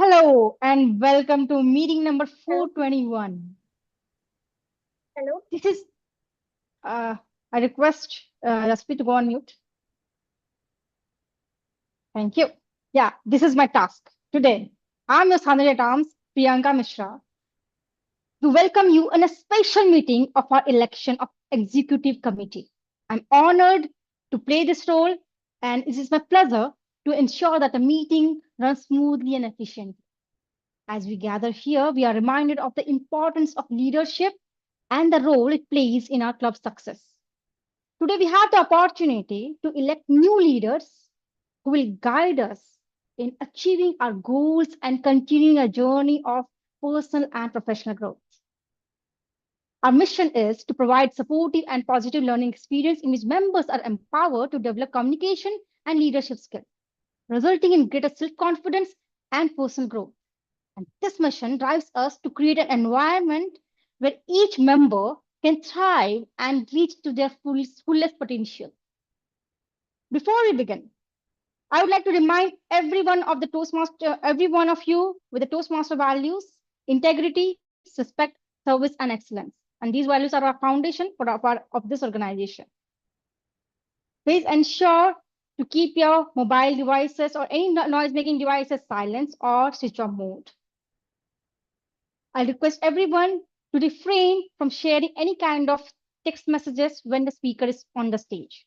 Hello and welcome to meeting number Hello. 421. Hello. This is I request Raspi to go on mute. Thank you. Yeah, this is my task today. I'm your Sandhya Tams, Priyanka Mishra, to welcome you in a special meeting of our election of executive committee. I'm honored to play this role, and it is my pleasure to ensure that the meeting runs smoothly and efficiently. As we gather here, we are reminded of the importance of leadership and the role it plays in our club's success. Today, we have the opportunity to elect new leaders who will guide us in achieving our goals and continuing a journey of personal and professional growth. Our mission is to provide supportive and positive learning experience in which members are empowered to develop communication and leadership skills, resulting in greater self-confidence and personal growth. And this mission drives us to create an environment where each member can thrive and reach to their fullest potential. Before we begin, I would like to remind every one of you with the Toastmaster values, integrity, respect, service, and excellence. And these values are our foundation of this organization. Please ensure to keep your mobile devices or any noise-making devices silent or switch off mode. I request everyone to refrain from sharing any kind of text messages when the speaker is on the stage.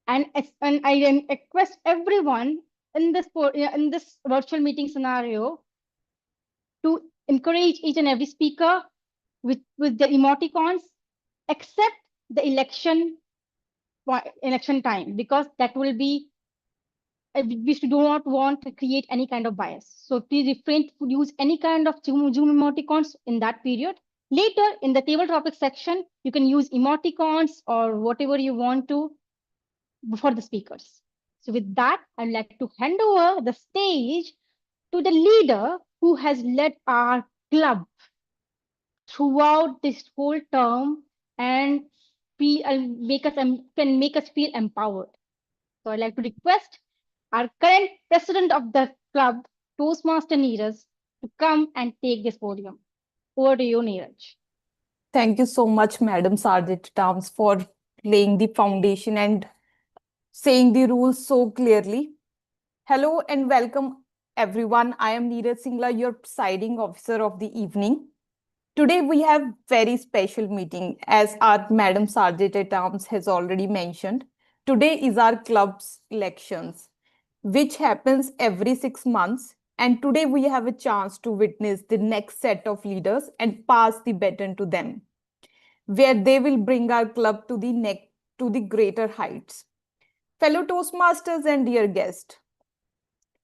And I request everyone in this virtual meeting scenario to encourage each and every speaker with the emoticons, except the election time, because that will be we do not want to create any kind of bias. So please refrain to use any kind of Zoom emoticons in that period. Later in the table topic section, you can use emoticons or whatever you want to before the speakers. So with that, I'd like to hand over the stage to the leader who has led our club throughout this whole term and can make us feel empowered. So I'd like to request our current president of the club, Toastmaster Neeraj, to come and take this podium. Over to you, Neeraj. Thank you so much, Madam Sargit Tams, for laying the foundation and saying the rules so clearly. Hello and welcome, everyone. I am Neeraj Singla, your presiding officer of the evening. Today we have very special meeting, as our Madam Sargit Tams has already mentioned. Today is our club's elections, which happens every 6 months. And today we have a chance to witness the next set of leaders and pass the baton to them, where they will bring our club to the greater heights. Fellow Toastmasters and dear guest,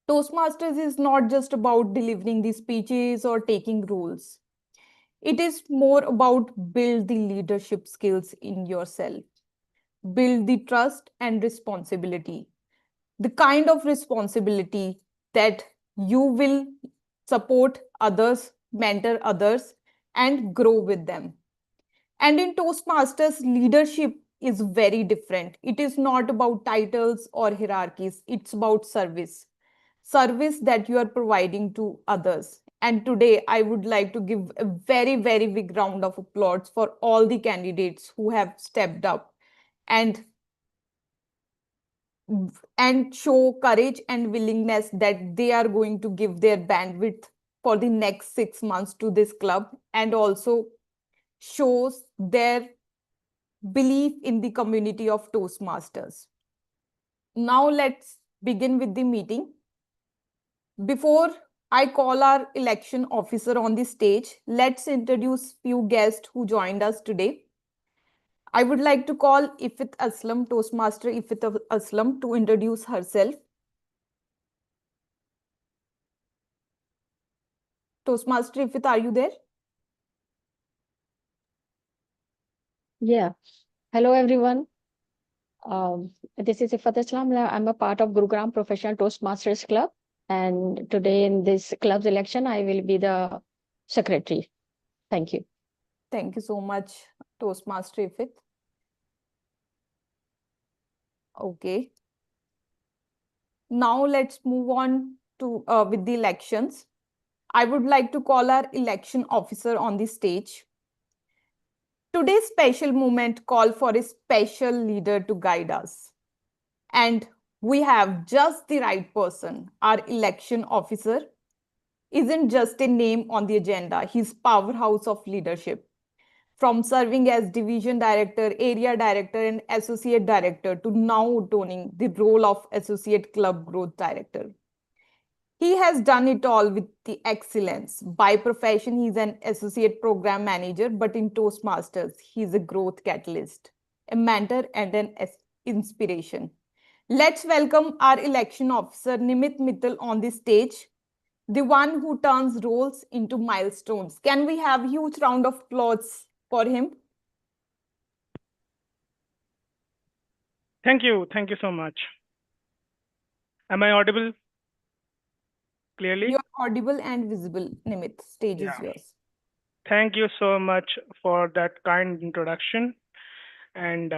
Toastmasters is not just about delivering the speeches or taking rules. It is more about build the leadership skills in yourself, build the trust and responsibility, the kind of responsibility that you will support others, mentor others, and grow with them. And in Toastmasters, leadership is very different. It is not about titles or hierarchies, it's about service. Service that you are providing to others. And today, I would like to give a very, very big round of applause for all the candidates who have stepped up and show courage and willingness that they are going to give their bandwidth for the next 6 months to this club, and also shows their belief in the community of Toastmasters. Now let's begin with the meeting. Before I call our election officer on the stage, let's introduce few guests who joined us today. I would like to call Ifit Aslam, Toastmaster Ifit Aslam, to introduce herself. Toastmaster Ifit, are you there? Yeah. Hello, everyone. This is Ifat Islam. I'm a part of Gurugram Professional Toastmasters Club. And today in this club's election, I will be the secretary. Thank you. Thank you so much, Toastmaster Ifit. Okay. Now let's move on to with the elections. I would like to call our election officer on the stage. Today's special moment call for a special leader to guide us. And we have just the right person. Our election officer isn't just a name on the agenda. He's powerhouse of leadership. From serving as division director, area director, and associate director to now owning the role of associate club growth director. He has done it all with the excellence. By profession, he's an associate program manager, but in Toastmasters, he's a growth catalyst, a mentor, and an inspiration. Let's welcome our election officer, Nimit Mittal, on the stage, the one who turns roles into milestones. Can we have a huge round of applause for him? Thank you. Thank you so much. Am I audible clearly? You're audible and visible, Nimit. Stage is yours. Thank you so much for that kind introduction. And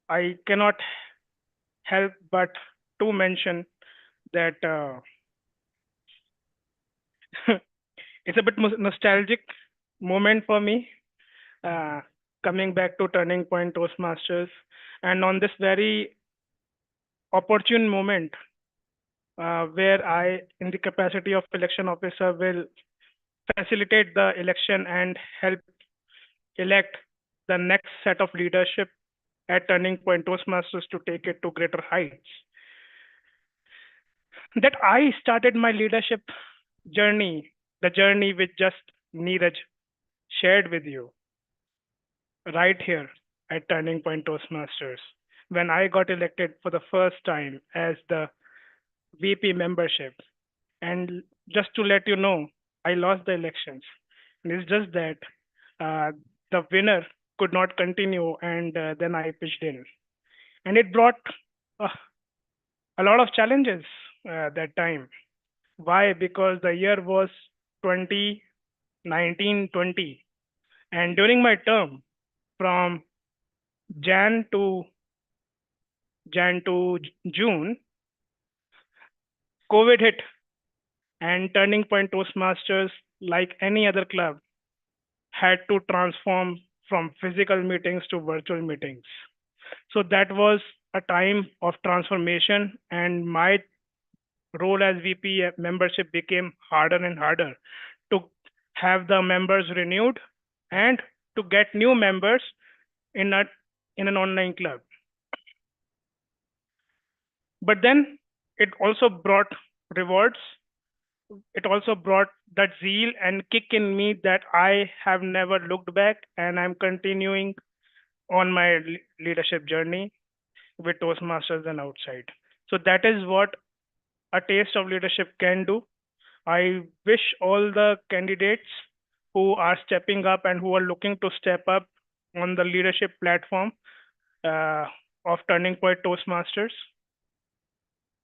I cannot help but to mention that it's a bit nostalgic moment for me, coming back to Turning Point Toastmasters. And on this very opportune moment, where I, in the capacity of election officer, will facilitate the election and help elect the next set of leadership at Turning Point Toastmasters to take it to greater heights. That I started my leadership journey, the journey which just Neeraj shared with you, right here at Turning Point Toastmasters, when I got elected for the first time as the VP membership. And just to let you know, I lost the elections. And it's just that the winner could not continue, and then I pitched in. And it brought a lot of challenges that time. Why? Because the year was 2019-20. And during my term, from Jan to June, COVID hit, and Turning Point Toastmasters, like any other club, had to transform from physical meetings to virtual meetings. So that was a time of transformation, and my role as VP membership became harder and harder to have the members renewed and to get new members in an online club. But then it also brought rewards. It also brought that zeal and kick in me that I have never looked back, and I'm continuing on my leadership journey with Toastmasters and outside. So that is what a taste of leadership can do. I wish all the candidates who are stepping up and who are looking to step up on the leadership platform of Turning Point Toastmasters.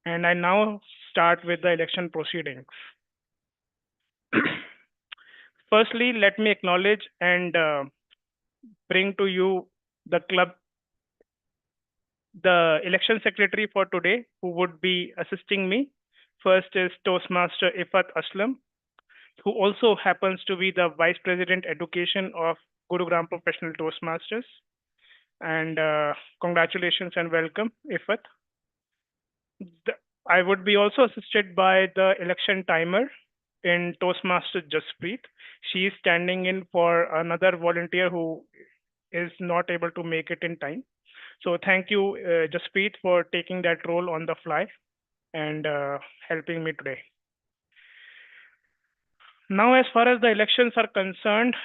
And I now start with the election proceedings. Firstly, let me acknowledge and bring to you the club, the election secretary for today, who would be assisting me. First is Toastmaster Ifat Aslam, who also happens to be the Vice President Education of Gurugram Professional Toastmasters. And congratulations and welcome, Ifat. I would be also assisted by the election timer in Toastmaster Jaspreet. She is standing in for another volunteer who is not able to make it in time. So thank you, Jaspreet, for taking that role on the fly and helping me today. Now, as far as the elections are concerned,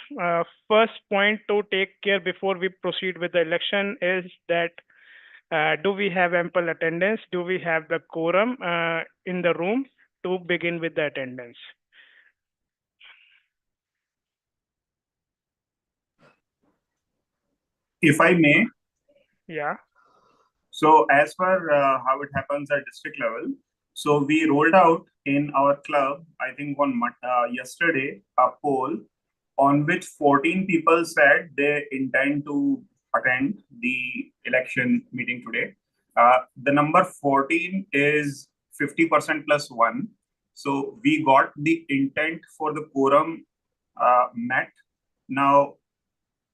first point to take care before we proceed with the election is that do we have ample attendance? Do we have the quorum in the room to begin with the attendance? If I may. Yeah. So as per how it happens at district level, so we rolled out in our club, I think on yesterday, a poll on which 14 people said they intend to attend the election meeting today. The number 14 is 50% plus 1. So we got the intent for the quorum met. Now,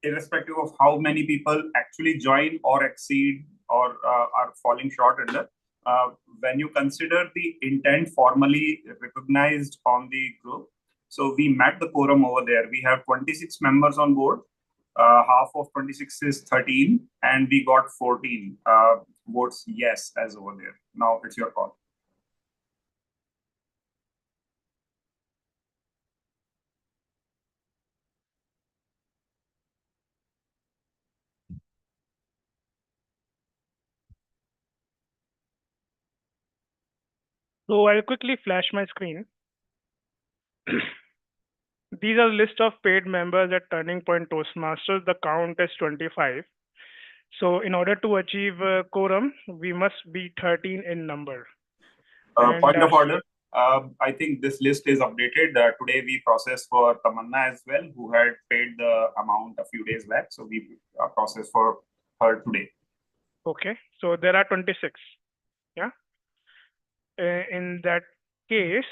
irrespective of how many people actually join or exceed or are falling short under, when you consider the intent formally recognized on the group, so we met the quorum over there. We have 26 members on board. Half of 26 is 13, and we got 14 votes yes as over there. Now it's your call. So I'll quickly flash my screen. These are the list of paid members at Turning Point Toastmasters. The count is 25. So in order to achieve quorum, we must be 13 in number. Point of order. I think this list is updated. Today we processed for Tamanna as well, who had paid the amount a few days back. So we processed for her today. Okay, so there are 26. Yeah. In that case,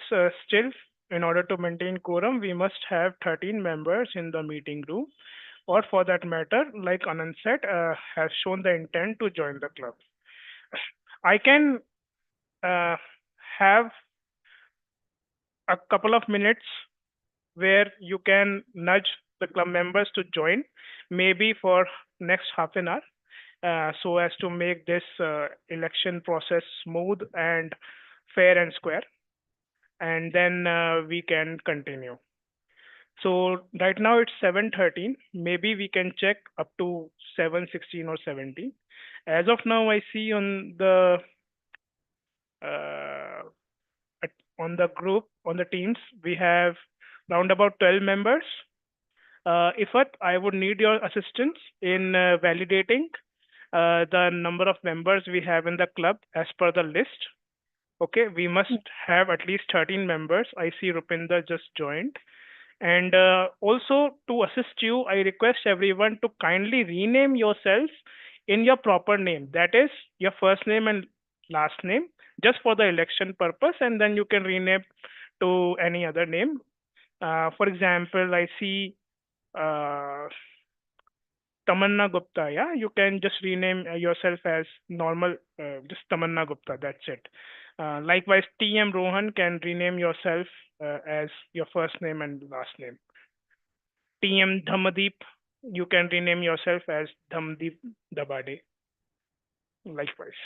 still, in order to maintain quorum, we must have 13 members in the meeting room, or for that matter, like Anand said, has shown the intent to join the club. I can have a couple of minutes where you can nudge the club members to join, maybe for next half an hour, so as to make this election process smooth and fair and square, and then we can continue. So right now it's 7:13. Maybe we can check up to 7:16 or 17. As of now, I see on the group, on the teams, we have round about 12 members. Ifat, I would need your assistance in validating the number of members we have in the club as per the list. Okay, we must have at least 13 members. I see Rupinder just joined. And also to assist you, I request everyone to kindly rename yourselves in your proper name. That is your first name and last name, just for the election purpose, and then you can rename to any other name. For example, I see Tamanna Gupta. Yeah, you can just rename yourself as normal, just Tamanna Gupta. That's it. Likewise, TM Rohan can rename yourself as your first name and last name. TM Dhamadeep, you can rename yourself as Dhamdeep Dabade. Likewise.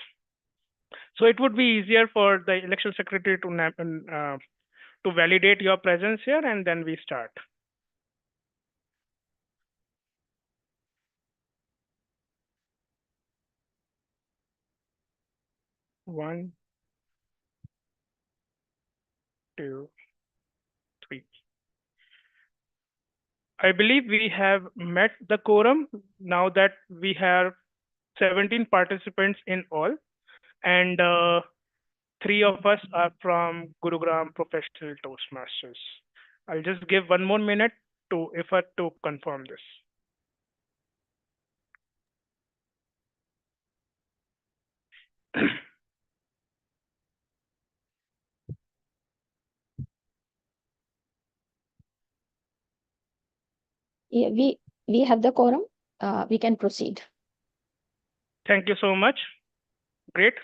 So it would be easier for the election secretary to validate your presence here, and then we start. One, two, three. I believe we have met the quorum now that we have 17 participants in all, and 3 of us are from Gurugram Professional Toastmasters. I'll just give 1 more minute to Ifat to confirm this. Yeah, we have the quorum. We can proceed. Thank you so much. Great.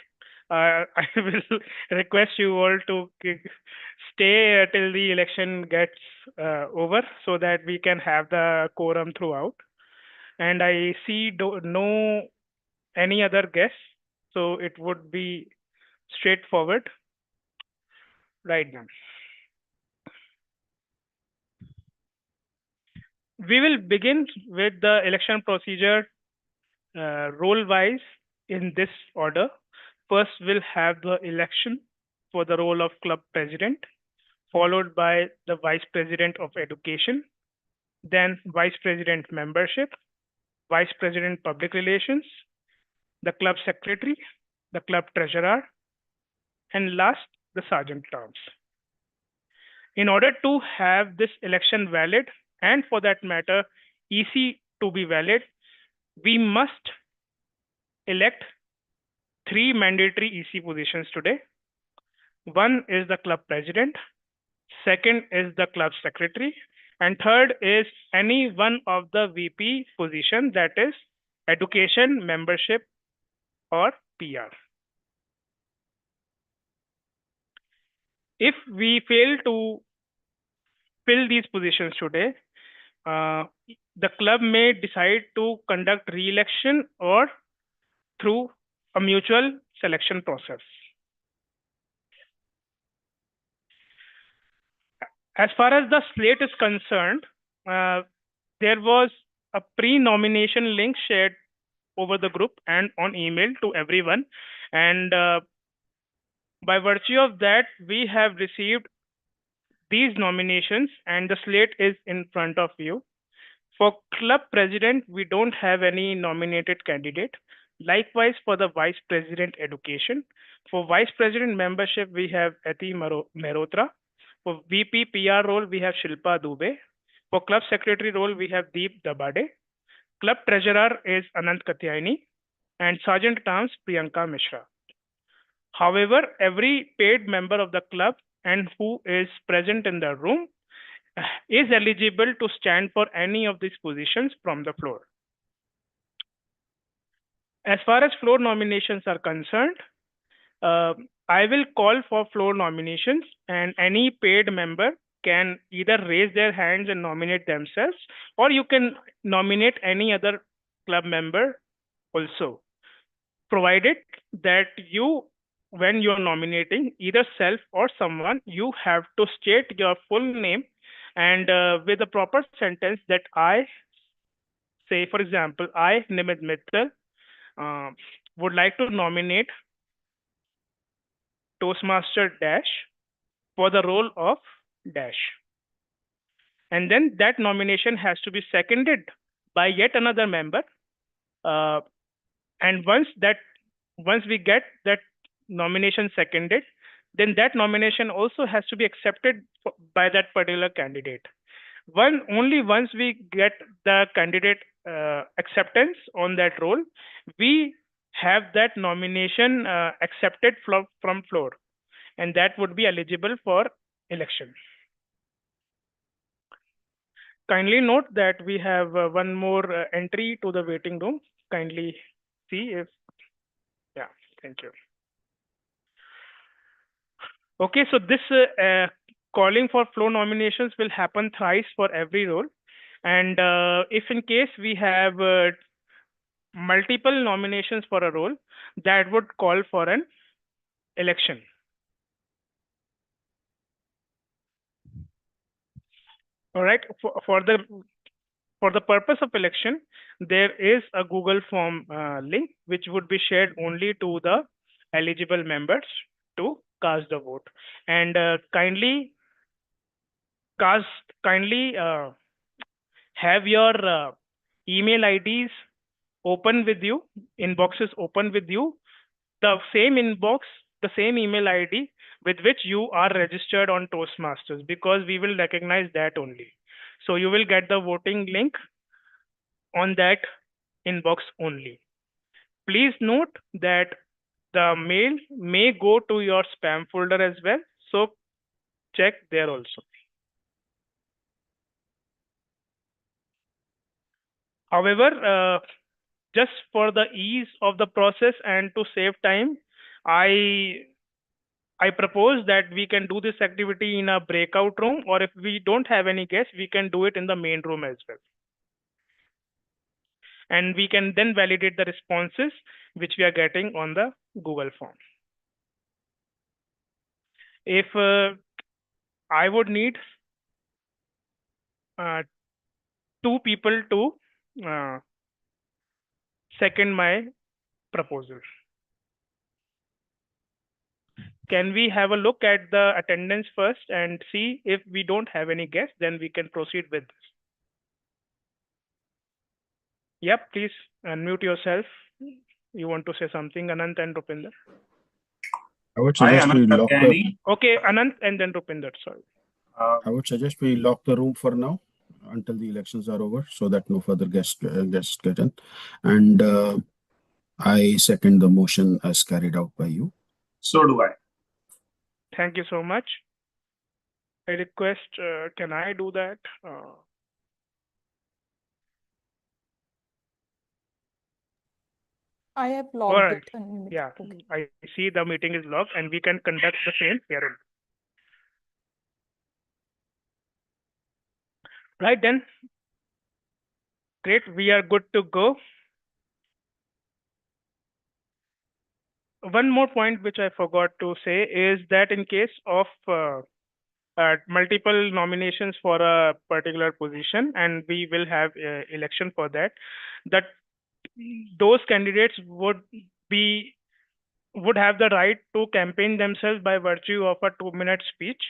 I will request you all to stay till the election gets over, so that we can have the quorum throughout. And I see no any other guests, so it would be straightforward right now. We will begin with the election procedure role-wise in this order. First, we'll have the election for the role of club president, followed by the vice president of education, then vice president membership, vice president public relations, the club secretary, the club treasurer, and last, the sergeant terms. In order to have this election valid, and for that matter, EC to be valid, we must elect 3 mandatory EC positions today. One is the club president, second is the club secretary, and third is any one of the VP position, that is education, membership, or PR. If we fail to fill these positions today, the club may decide to conduct re-election or through a mutual selection process. As far as the slate is concerned, there was a pre-nomination link shared over the group and on email to everyone. And by virtue of that, we have received these nominations and the slate is in front of you. For club president, we don't have any nominated candidate. Likewise, for the vice president education. For vice president membership, we have Ati Mehrotra. For VP PR role, we have Shilpa Dubey. For club secretary role, we have Deep Dabade. Club treasurer is Anant Katyayani. And sergeant at arms, Priyanka Mishra. However, every paid member of the club and who is present in the room is eligible to stand for any of these positions from the floor. As far as floor nominations are concerned, I will call for floor nominations and any paid member can either raise their hands and nominate themselves, or you can nominate any other club member also, provided that you, when you're nominating either self or someone, you have to state your full name and with a proper sentence that I say, for example, I, Nimit Mittal, would like to nominate Toastmaster Dash for the role of Dash. And then that nomination has to be seconded by yet another member. And once we get that nomination seconded, then that nomination also has to be accepted by that particular candidate. Only once we get the candidate acceptance on that role, we have that nomination accepted from floor, and that would be eligible for election. Kindly note that we have one more entry to the waiting room. Kindly see if, yeah, thank you. Okay, so this calling for floor nominations will happen thrice for every role. And if in case we have multiple nominations for a role, that would call for an election. All right, for the purpose of election, there is a Google form link which would be shared only to the eligible members to cast the vote. And kindly have your email IDs open with you, inboxes open with you, the same inbox, the same email ID with which you are registered on Toastmasters, because we will recognize that only. So you will get the voting link on that inbox only. Please note that the mail may go to your spam folder as well. So check there also. However, just for the ease of the process and to save time, I propose that we can do this activity in a breakout room, or if we don't have any guests, we can do it in the main room as well. And we can then validate the responses which we are getting on the Google form. If I would need 2 people to second my proposal. Can we have a look at the attendance first and see if we don't have any guests, then we can proceed with this. Yep, please unmute yourself. You want to say something, Anant and Rupinder? I would suggest we lock the... Okay, Anant and then Rupinder, sorry. I would suggest we lock the room for now until the elections are over, so that no further guests get in. And I second the motion as carried out by you. So do I. Thank you so much. I request, can I do that? I have All logged right. it. Nimit. Yeah, Okay. I see the meeting is logged and we can conduct the same hearing. Right then. Great. We are good to go. One more point which I forgot to say is that in case of multiple nominations for a particular position, and we will have election for that, that those candidates be would have the right to campaign themselves by virtue of a 2-minute speech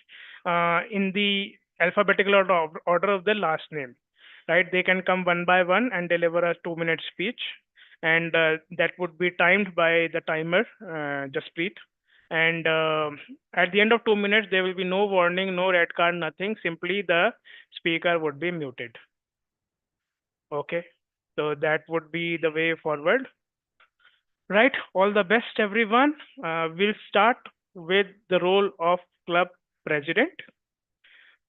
in the alphabetical order of their last name. Right? They can come one by one and deliver a 2-minute speech, and that would be timed by the timer, Jaspreet. And at the end of 2 minutes, there will be no warning, no red card, nothing. Simply the speaker would be muted. Okay. So that would be the way forward. Right. All the best, everyone. We'll start with the role of club president.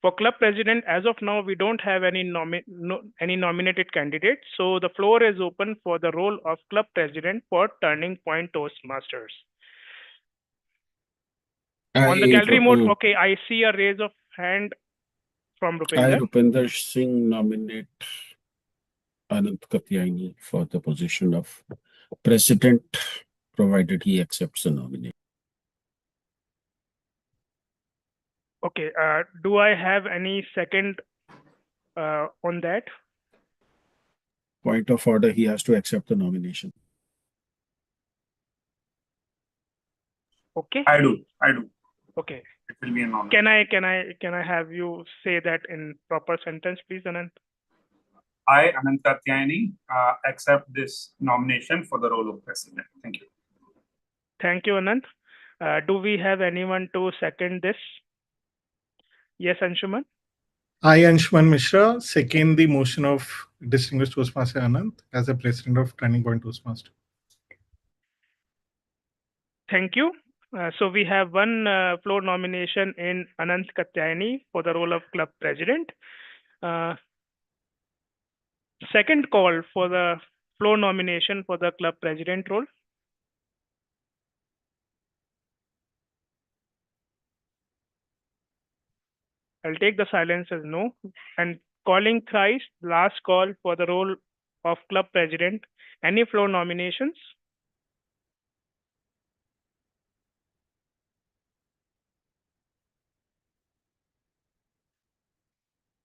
For club president, as of now, we don't have any nominated candidates. So the floor is open for the role of club president for Turning Point Toastmasters. On the gallery mode, okay, I see a raise of hand from I, Rupinder. Rupinder Singh, nominate Anant Katyani for the position of president, provided he accepts the nomination. Okay, do I have any second on that? Point of order, he has to accept the nomination. Okay. I do. Okay. It will be a nomination. Can I have you say that in proper sentence, please, Anant? I, Anant Katyani, accept this nomination for the role of president. Thank you. Thank you, Anant. Do we have anyone to second this? Yes, Anshuman? I, Anshuman Mishra, second the motion of distinguished Toastmaster Anant as the president of Turning Point Toastmaster. Thank you. So we have one floor nomination in Anant Katyani for the role of club president. Second call for the floor nomination for the club president role. I'll take the silence as no. And calling thrice, last call for the role of club president. Any floor nominations?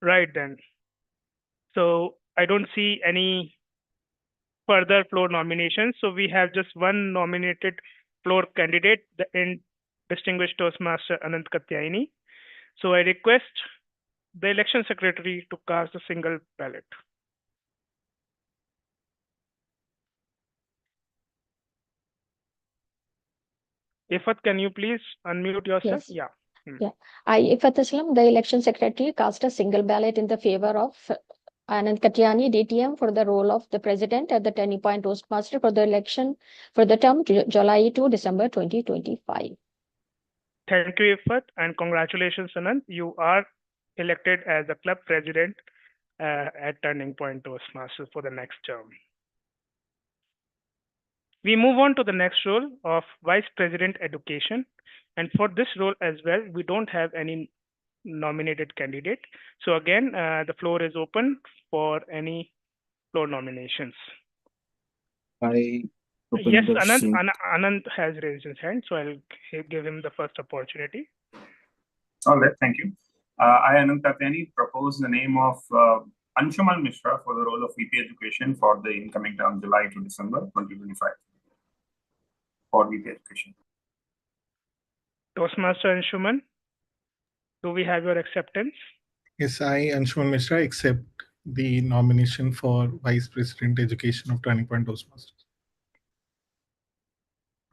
Right then. So I don't see any further floor nominations. So we have just one nominated floor candidate, the distinguished Toastmaster Anant Katyani. So I request the election secretary to cast a single ballot. Ifat, can you please unmute yourself? Yes. Yeah. Yeah. I, Ifat Aslam, the election secretary, cast a single ballot in the favor of Anand Katyani, DTM, for the role of the president at the Turning Point Toastmaster for the election for the term July to December 2025. Thank you, Ifat, and congratulations, Anand. You are elected as the club president at Turning Point Toastmasters for the next term. We move on to the next role of Vice President Education. And for this role as well, we don't have any nominated candidate. So again, the floor is open for any floor nominations. I, Yes, Rupinder Anant, Singh. Anant has raised his hand, so I'll give him the first opportunity. All right, thank you. I, Anant Katyani, propose the name of Anshuman Mishra for the role of VP Education for the incoming term July to December 2025 for VP Education. Toastmaster Anshuman, do we have your acceptance? Yes, I, Anshuman Mishra, accept the nomination for Vice President Education of Turning Point Toastmasters.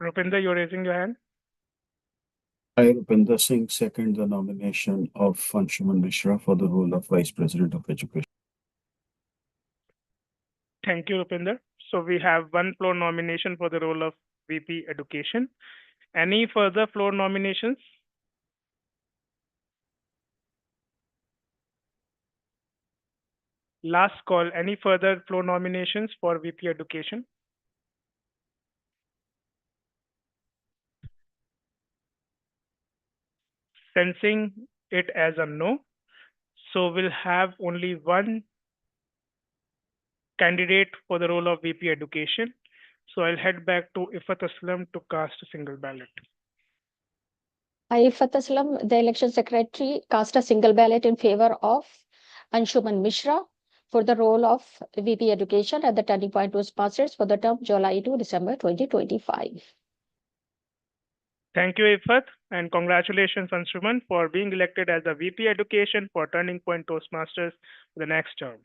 Rupinder, you're raising your hand. I, Rupinder Singh, second the nomination of Anshuman Mishra for the role of Vice President of Education. Thank you, Rupinder. So we have one floor nomination for the role of VP Education. Any further floor nominations? Last call. Any further floor nominations for VP Education? Sensing it as a no. So we'll have only one candidate for the role of VP Education. So I'll head back to Ifat Aslam to cast a single ballot. I, Ifat Aslam, the election secretary, cast a single ballot in favor of Anshuman Mishra for the role of VP Education at the Turning Point Toastmasters for the term July to December 2025. Thank you, Ifat, and congratulations, Anshuman, for being elected as the VP Education for Turning Point Toastmasters for the next term.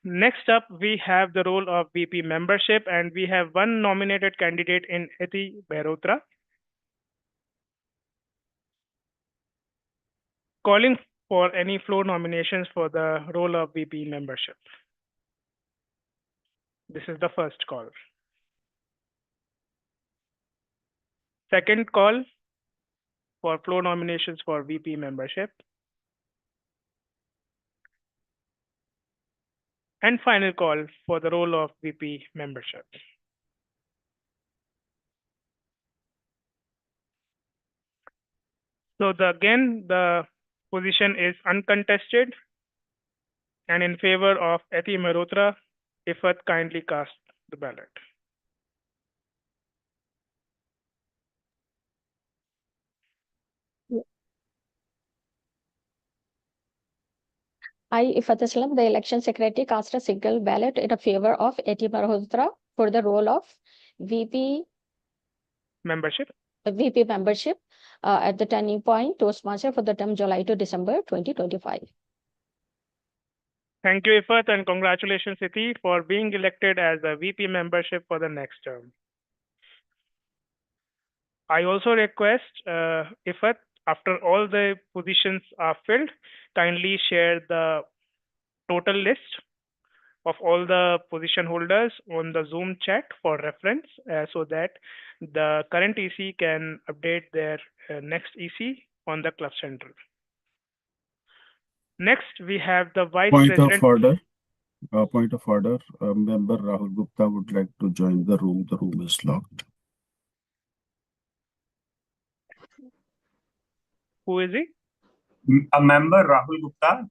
Next up, we have the role of VP membership, and we have one nominated candidate in Eti Behrotra. Calling for any floor nominations for the role of VP membership. This is the first call. Second call for floor nominations for VP membership. And final call for the role of VP membership. So again, the position is uncontested and in favor of Eti Mehrotra. Ifat, kindly cast the ballot. I, Ifat Aslam, the election secretary, cast a single ballot in favor of Eti Malhotra for the role of VP membership at the Turning Point Toastmaster for the term July to December 2025. Thank you, Ifat, and congratulations, Eti, for being elected as a VP membership for the next term. I also request Ifat, after all the positions are filled, kindly share the total list of all the position holders on the Zoom chat for reference so that the current EC can update their next EC on the club center. Next, we have the Vice President. Point of order. Member Rahul Gupta would like to join the room. The room is locked. Who is he? A member, Rahul Gupta,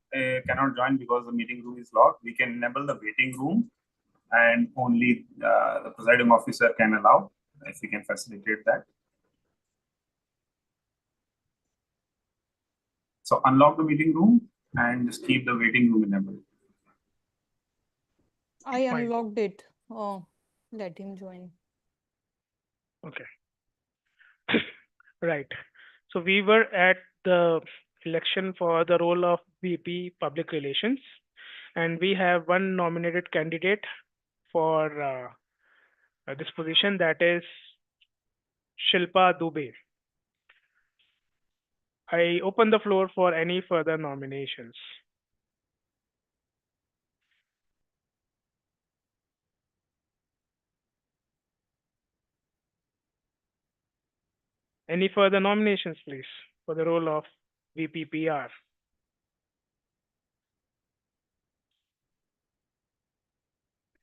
cannot join because the meeting room is locked. We can enable the waiting room and only the presiding officer can allow, if we can facilitate that. So unlock the meeting room and just keep the waiting room enabled. I unlocked it. Oh, let him join. Okay. Right. So we were at the election for the role of VP Public Relations, and we have one nominated candidate for this position, that is Shilpa Dubey. I open the floor for any further nominations. Any further nominations, please, for the role of VP PR?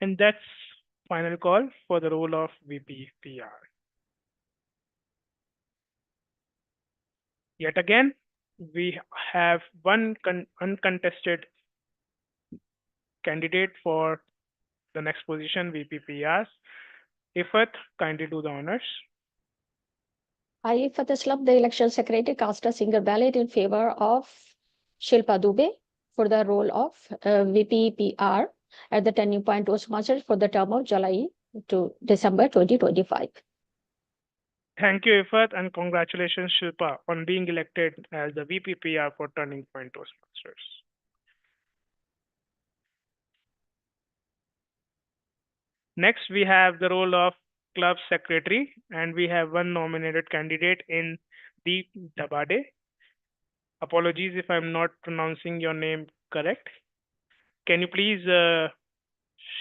And that's final call for the role of VP PR. Yet again, we have one uncontested candidate for the next position, VP PRs. Ifat, kindly do the honors. I, Ifat Aslam, the election secretary, cast a single ballot in favor of Shilpa Dubey for the role of VP PR at the Turning Point Toastmasters for the term of July to December 2025. Thank you, Ifat, and congratulations, Shilpa, on being elected as the VP PR for Turning Point Toastmasters. Next, we have the role of club secretary, and we have one nominated candidate in Deep Dabade. Apologies if I'm not pronouncing your name correct. Can you please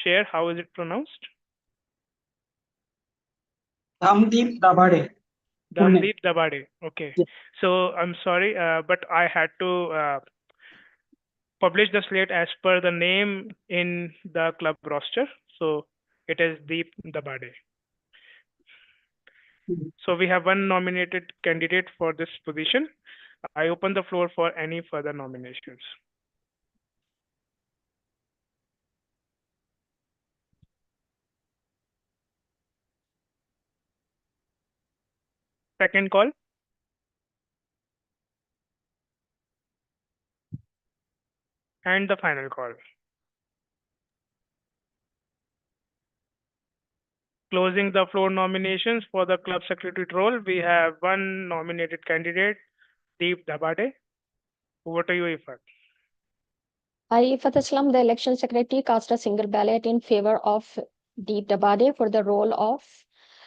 share how is it pronounced? Ramdeep Dabade. Damdeep Dabade. Okay. Yeah. So I'm sorry, but I had to publish the slate as per the name in the club roster. So it is Deep Dabade. So we have one nominated candidate for this position. I open the floor for any further nominations. Second call. And the final call. Closing the floor nominations for the club secretary role, we have one nominated candidate, Deep Dabade. Over to you, Ifat. I, Ifat Islam, the election secretary, cast a single ballot in favor of Deep Dabade for the role of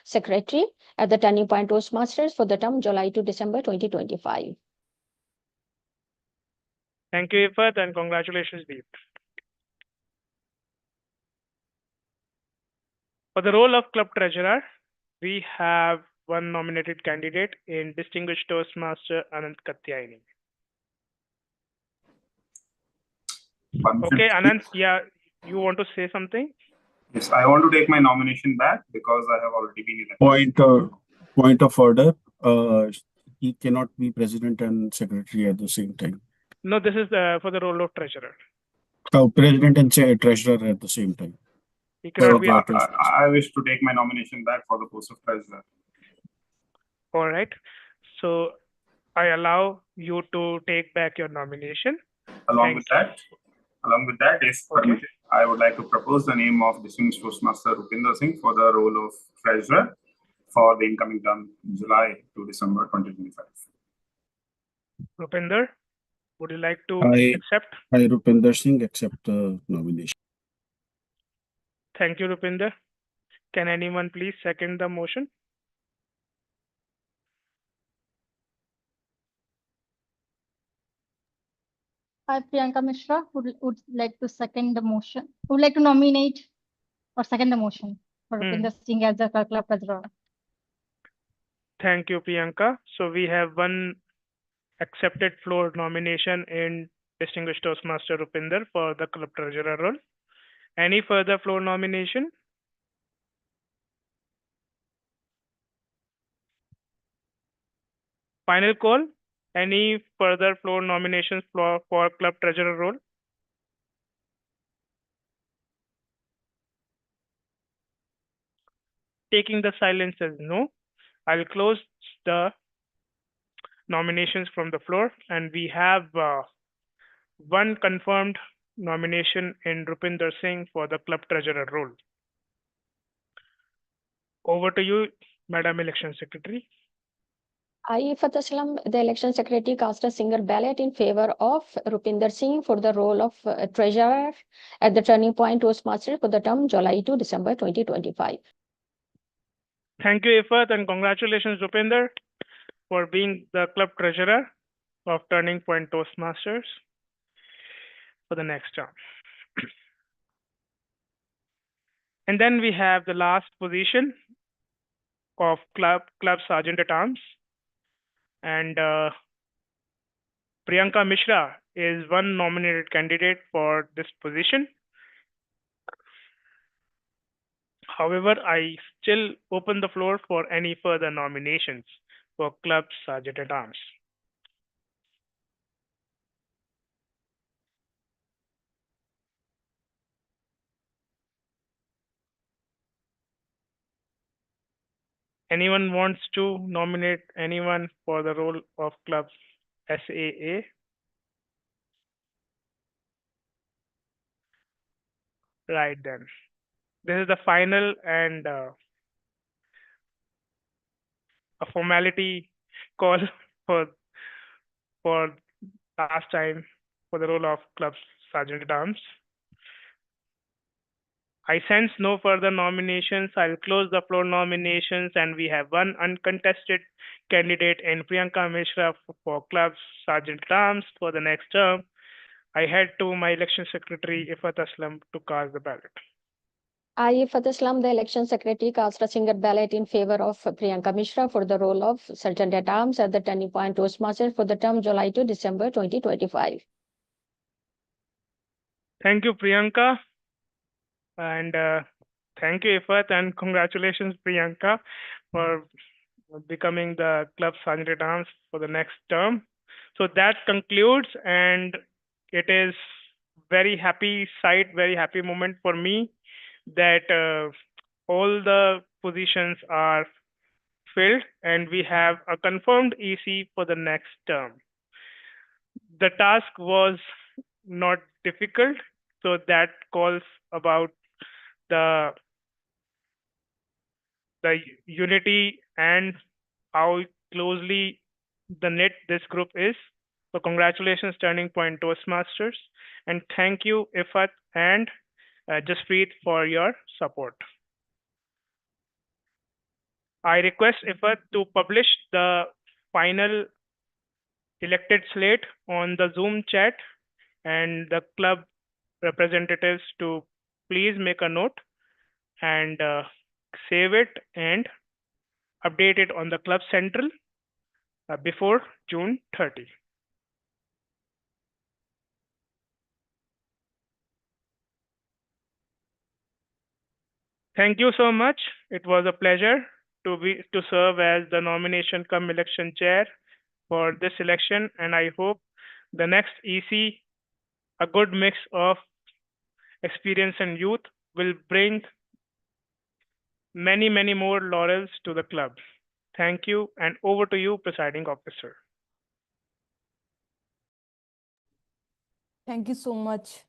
secretary at the Turning Point Toastmasters for the term July to December 2025. Thank you, Ifat, and congratulations, Deep. For the role of club treasurer, we have one nominated candidate in Distinguished Toastmaster Anant Katyayani. Okay, Anant, yeah, you want to say something? Yes, I want to take my nomination back because I have already been elected. Point of order. He cannot be president and secretary at the same time. No, this is for the role of treasurer. President and treasurer at the same time. He cannot be. I wish to take my nomination back for the post of treasurer. All right. So I allow you to take back your nomination. Along with that, if permitted, I would like to propose the name of Distinguished Toastmaster Rupinder Singh for the role of treasurer for the incoming term, July to December 2025. Rupinder, would you like to accept? I, Rupinder Singh, accept the nomination. Thank you, Rupinder. Can anyone please second the motion? I, Priyanka Mishra, would like to second the motion. Would like to nominate or second the motion for Rupinder Singh as the club treasurer. Thank you, Priyanka. So we have one accepted floor nomination in Distinguished Toastmaster Rupinder for the club treasurer role. Any further floor nomination? Final call. Any further floor nominations for club treasurer role? Taking the silence as no, I'll close the nominations from the floor, and we have one confirmed nomination in Rupinder Singh for the club treasurer role. Over to you, Madam Election Secretary. I, Ifat Islam, the election secretary, cast a single ballot in favor of Rupinder Singh for the role of treasurer at the Turning Point Toastmasters for the term July to December 2025. Thank you, Ifat, and congratulations, Rupinder, for being the club treasurer of Turning Point Toastmasters for the next term. And then we have the last position of club sergeant at arms, and Priyanka Mishra is one nominated candidate for this position. However, I still open the floor for any further nominations for club sergeant at arms. Anyone wants to nominate anyone for the role of club SAA? Right then. This is the final and a formality call for last time for the role of club sergeant at arms. I sense no further nominations. I'll close the floor nominations, and we have one uncontested candidate in Priyanka Mishra for club sergeant at arms for the next term. I head to my election secretary, Ifat Aslam, to cast the ballot. I, Fateh Islam, the election secretary, cast a single ballot in favor of Priyanka Mishra for the role of Sergeant at Arms at the Turning Point Toastmaster for the term July to December 2025. Thank you, Priyanka. And thank you, Ifat. And congratulations, Priyanka, for becoming the club Sergeant at Arms for the next term. So that concludes, and it is very happy sight, very happy moment for me that all the positions are filled and we have a confirmed EC for the next term. The task was not difficult, so that calls about the the unity and how closely the knit this group is. So congratulations, Turning Point Toastmasters, and thank you, Ifat and Jaspreet, for your support. I request Ifat to publish the final elected slate on the Zoom chat and the club representatives to please make a note and save it and update it on the club central before June 30. Thank you so much. It was a pleasure to serve as the nomination cum election chair for this election, and I hope the next EC, a good mix of experience and youth, will bring many more laurels to the club. Thank you, and over to you, presiding officer. Thank you so much,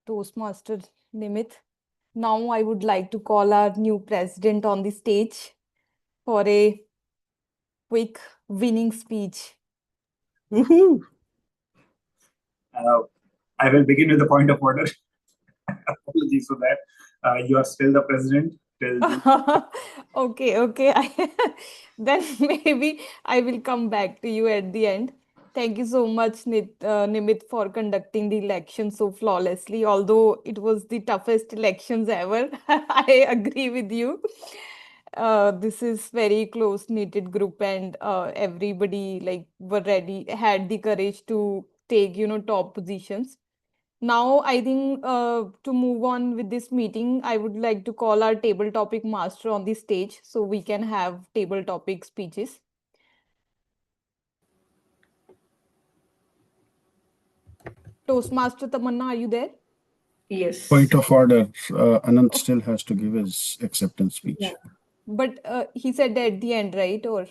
Toastmaster Nimit. Now I would like to call our new president on the stage for a quick winning speech. Woohoo! I will begin with the point of order. Apologies for that. You are still the president till Okay. Then maybe I will come back to you at the end. Thank you so much, Nimit, for conducting the election so flawlessly. Although it was the toughest elections ever, I agree with you. This is very close knitted group, and everybody like were ready, had the courage to take top positions. Now, I think to move on with this meeting, I would like to call our table topic master on the stage so we can have table topic speeches. Toastmaster Tamanna, are you there? Yes. Point of order. Anand still has to give his acceptance speech. Yeah. But he said at the end, right? Or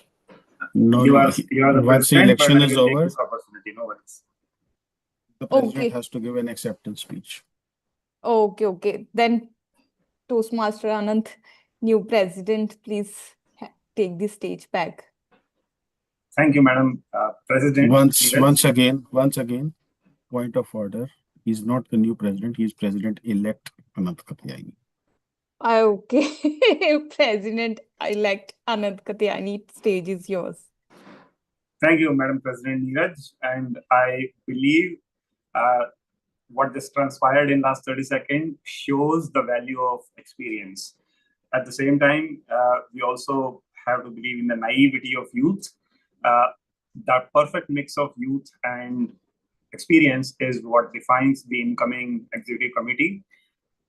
No, you no. are the Once the president, but election I is will take over, this opportunity. No worries. the president okay, has to give an acceptance speech. okay. Then Toastmaster Anand, new president, please take the stage back. Thank you, Madam President. Once again, point of order. He's not the new president. He's president-elect Anand Katyayani. Okay, President-elect Anand Katyayani, stage is yours. Thank you, Madam President Neeraj. And I believe what this transpired in last 30 seconds shows the value of experience. At the same time, we also have to believe in the naivety of youth. That perfect mix of youth and experience is what defines the incoming executive committee.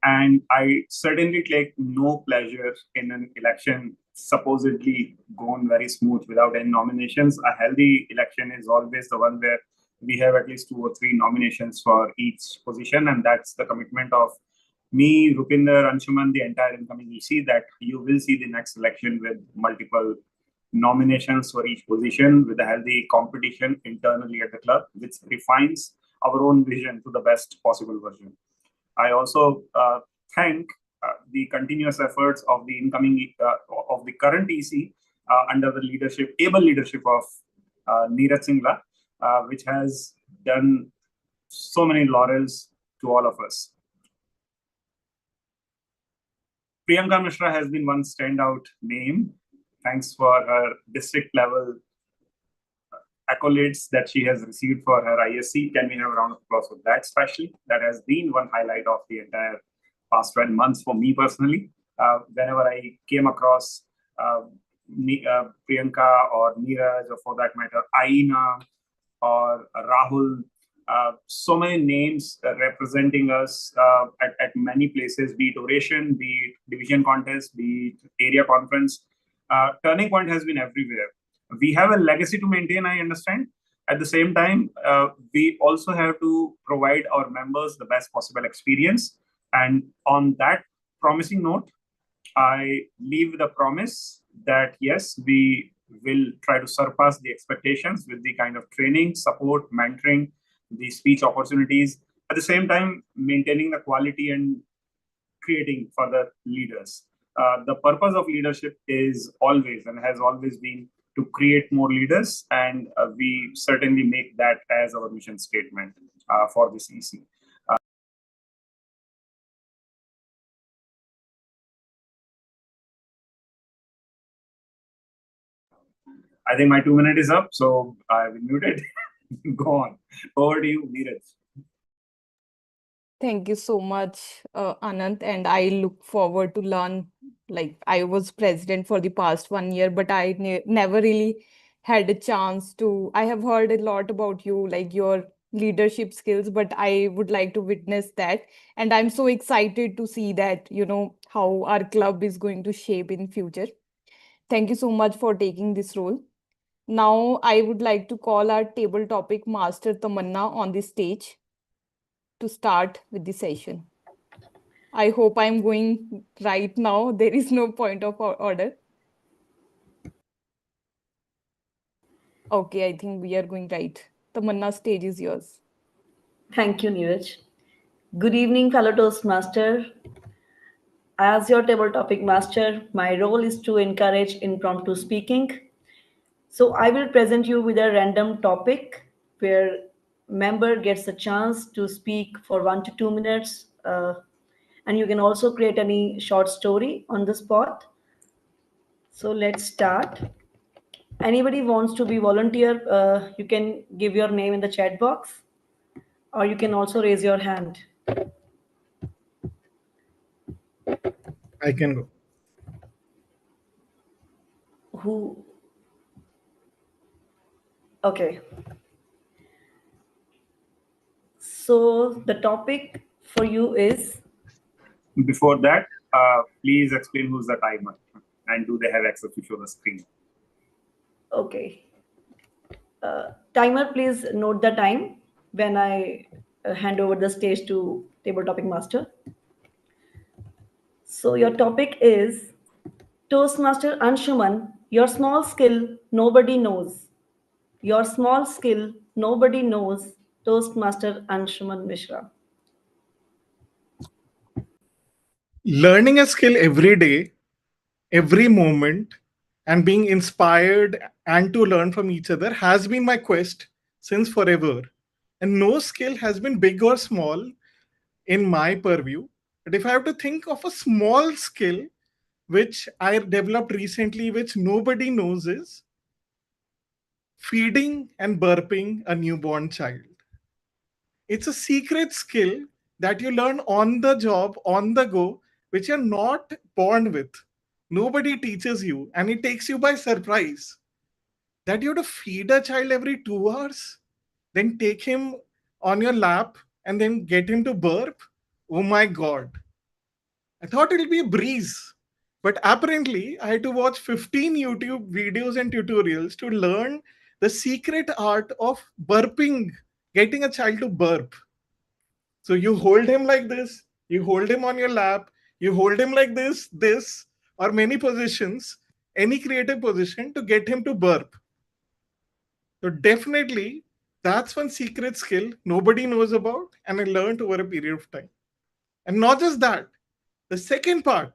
And I certainly take no pleasure in an election supposedly gone very smooth without any nominations. A healthy election is always the one where we have at least 2 or 3 nominations for each position. And that's the commitment of me, Rupinder, Anshuman, the entire incoming EC, that you will see the next election with multiple nominations for each position with a healthy competition internally at the club, which refines our own vision to the best possible version. I also thank the continuous efforts of the incoming of the current EC under the able leadership of Neeraj Singla, which has done so many laurels to all of us. Priyanka Mishra has been one standout name. Thanks for her district level accolades that she has received for her ISC. Can we have a round of applause for that, especially? That has been one highlight of the entire past 12 months for me personally. Whenever I came across Priyanka or Neeraj, or for that matter, Aina or Rahul, so many names representing us at many places, be it oration, be it division contest, be it area conference. Turning Point has been everywhere. We have a legacy to maintain, I understand. At the same time, we also have to provide our members the best possible experience. And on that promising note, I leave the promise that yes, we will try to surpass the expectations with the kind of training, support, mentoring, the speech opportunities, at the same time, maintaining the quality and creating further leaders. The purpose of leadership is always and has always been to create more leaders, and we certainly make that as our mission statement for this EC. I think my 2 minutes is up, so I will mute it. Go on. Over to you, Neeraj. Thank you so much, Anant, and I look forward to learn. Like I was president for the past 1 year, but I never really had a chance to. I have heard a lot about you, like your leadership skills, but I would like to witness that. And I'm so excited to see that, how our club is going to shape in future. Thank you so much for taking this role. Now I would like to call our table topic master Tamanna on the stage to start with the session. I hope I'm going right now. There is no point of order. Okay, I think we are going right. Tamanna, stage is yours. Thank you, Neeraj. Good evening, fellow Toastmaster. As your table topic master, my role is to encourage impromptu speaking. So I will present you with a random topic where member gets a chance to speak for 1 to 2 minutes, and you can also create any short story on the spot. So let's start. Anybody wants to be volunteer, you can give your name in the chat box, or you can also raise your hand. I can go. Who? Okay. So the topic for you is. Before that, please explain who's the timer and do they have access to show the screen? Okay. Timer, please note the time when I hand over the stage to table topic master. So your topic is Toastmaster Anshuman, your small skill nobody knows. Your small skill nobody knows, Toastmaster Anshuman Mishra. Learning a skill every day, every moment, and being inspired and to learn from each other has been my quest since forever. And no skill has been big or small in my purview. But if I have to think of a small skill which I developed recently, which nobody knows, is feeding and burping a newborn child. It's a secret skill that you learn on the job, on the go, which you're not born with. Nobody teaches you, and it takes you by surprise. That you have to feed a child every 2 hours, then take him on your lap and then get him to burp. Oh my God. I thought it'll be a breeze. But apparently, I had to watch 15 YouTube videos and tutorials to learn the secret art of burping, getting a child to burp. So you hold him like this, you hold him on your lap, you hold him like this, or many positions, any creative position to get him to burp. So definitely, that's one secret skill nobody knows about, and I learned over a period of time. And not just that, the second part,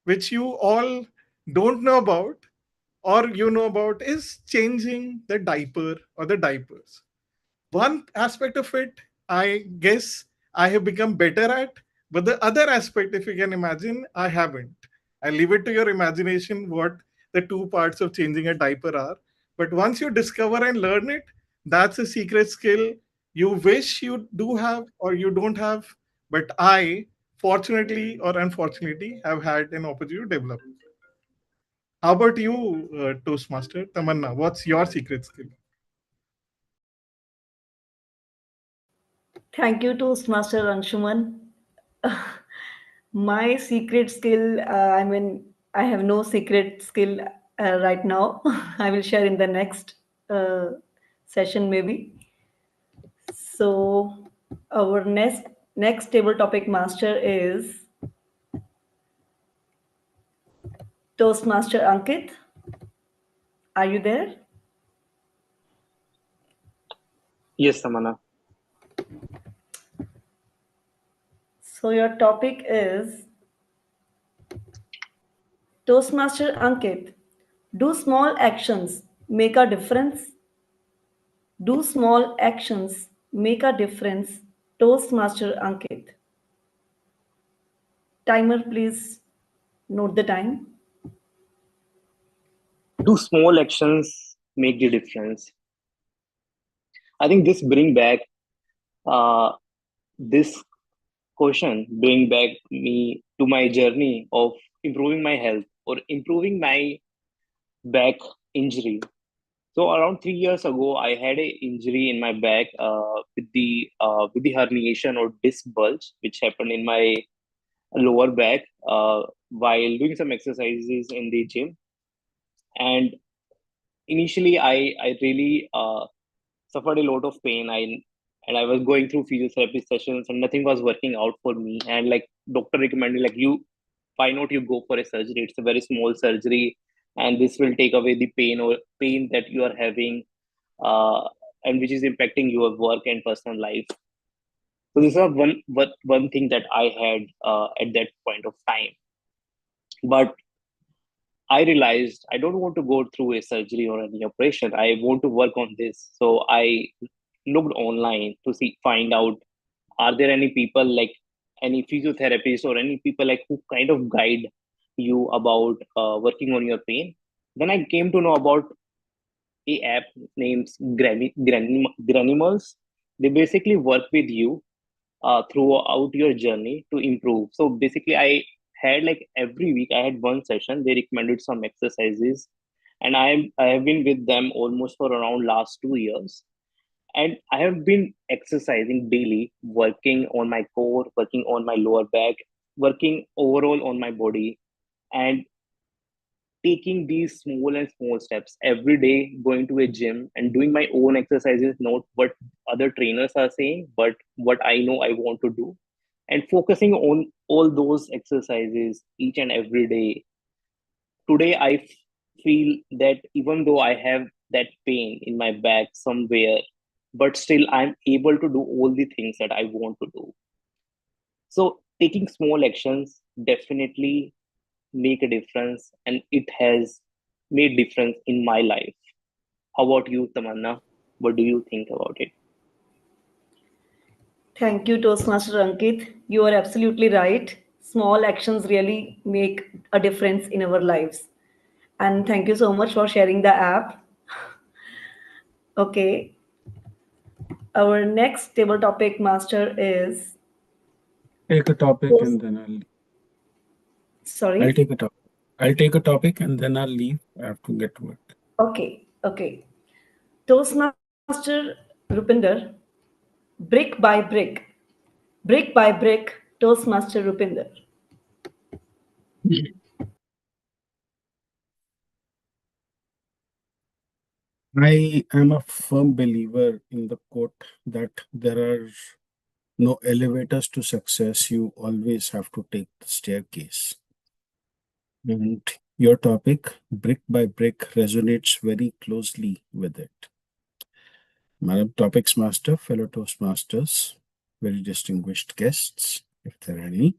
which you all don't know about or you know about, is changing the diaper or the diapers. One aspect of it, I guess I have become better at, but the other aspect, if you can imagine, I haven't. I leave it to your imagination what the two parts of changing a diaper are. But once you discover and learn it, that's a secret skill you wish you do have or you don't have. But I fortunately or unfortunately, have had an opportunity to develop. How about you, Toastmaster Tamanna? What's your secret skill? Thank you, Toastmaster Anshuman. My secret skill, I have no secret skill right now. I will share in the next uh, session, maybe. So, our next table topic master is Toastmaster Ankit. Are you there? Yes, Samana. So, your topic is Toastmaster Ankit. Do small actions make a difference? Do small actions make a difference? Toastmaster Ankit. Timer, please note the time. Do small actions make the difference? I think uh, this question bring back me to my journey of improving my health or improving my back injury. So around 3 years ago, I had a injury in my back with the herniation or disc bulge, which happened in my lower back while doing some exercises in the gym. And initially, I really suffered a lot of pain. I was going through physiotherapy sessions and nothing was working out for me. And like doctor recommended, like you, why not you go for a surgery? It's a very small surgery, and this will take away the pain that you are having, uh, and which is impacting your work and personal life. So this is one thing that I had at that point of time. But I realized I don't want to go through a surgery or any operation. I want to work on this. So I looked online to find out, are there any people like any physiotherapists or any people like who kind of guide you about working on your pain. Then I came to know about a app named Granimals. They basically work with you throughout your journey to improve. So basically, I had like every week I had one session. They recommended some exercises, and I have been with them almost for around last 2 years. And I have been exercising daily, working on my core, working on my lower back, working overall on my body, and taking these small and small steps every day, going to a gym and doing my own exercises, not what other trainers are saying, but what I know I want to do, and focusing on all those exercises each and every day. Today, feel that even though I have that pain in my back somewhere, but still I'm able to do all the things that I want to do. So, taking small actions definitely make a difference, and it has made difference in my life. How about you, Tamanna? What do you think about it? Thank you, Toastmaster Ankit. You are absolutely right. Small actions really make a difference in our lives. And thank you so much for sharing the app. Okay, our next table topic master is. Take a topic and then I'll Sorry. take a topic. I'll take a topic and then I'll leave. I have to get to work. Okay. Toastmaster Rupinder, brick by brick. Brick by brick, Toastmaster Rupinder. I am a firm believer in the quote that there are no elevators to success. You always have to take the staircase. And your topic, brick by brick, resonates very closely with it. Madam Topics Master, fellow Toastmasters, very distinguished guests, if there are any.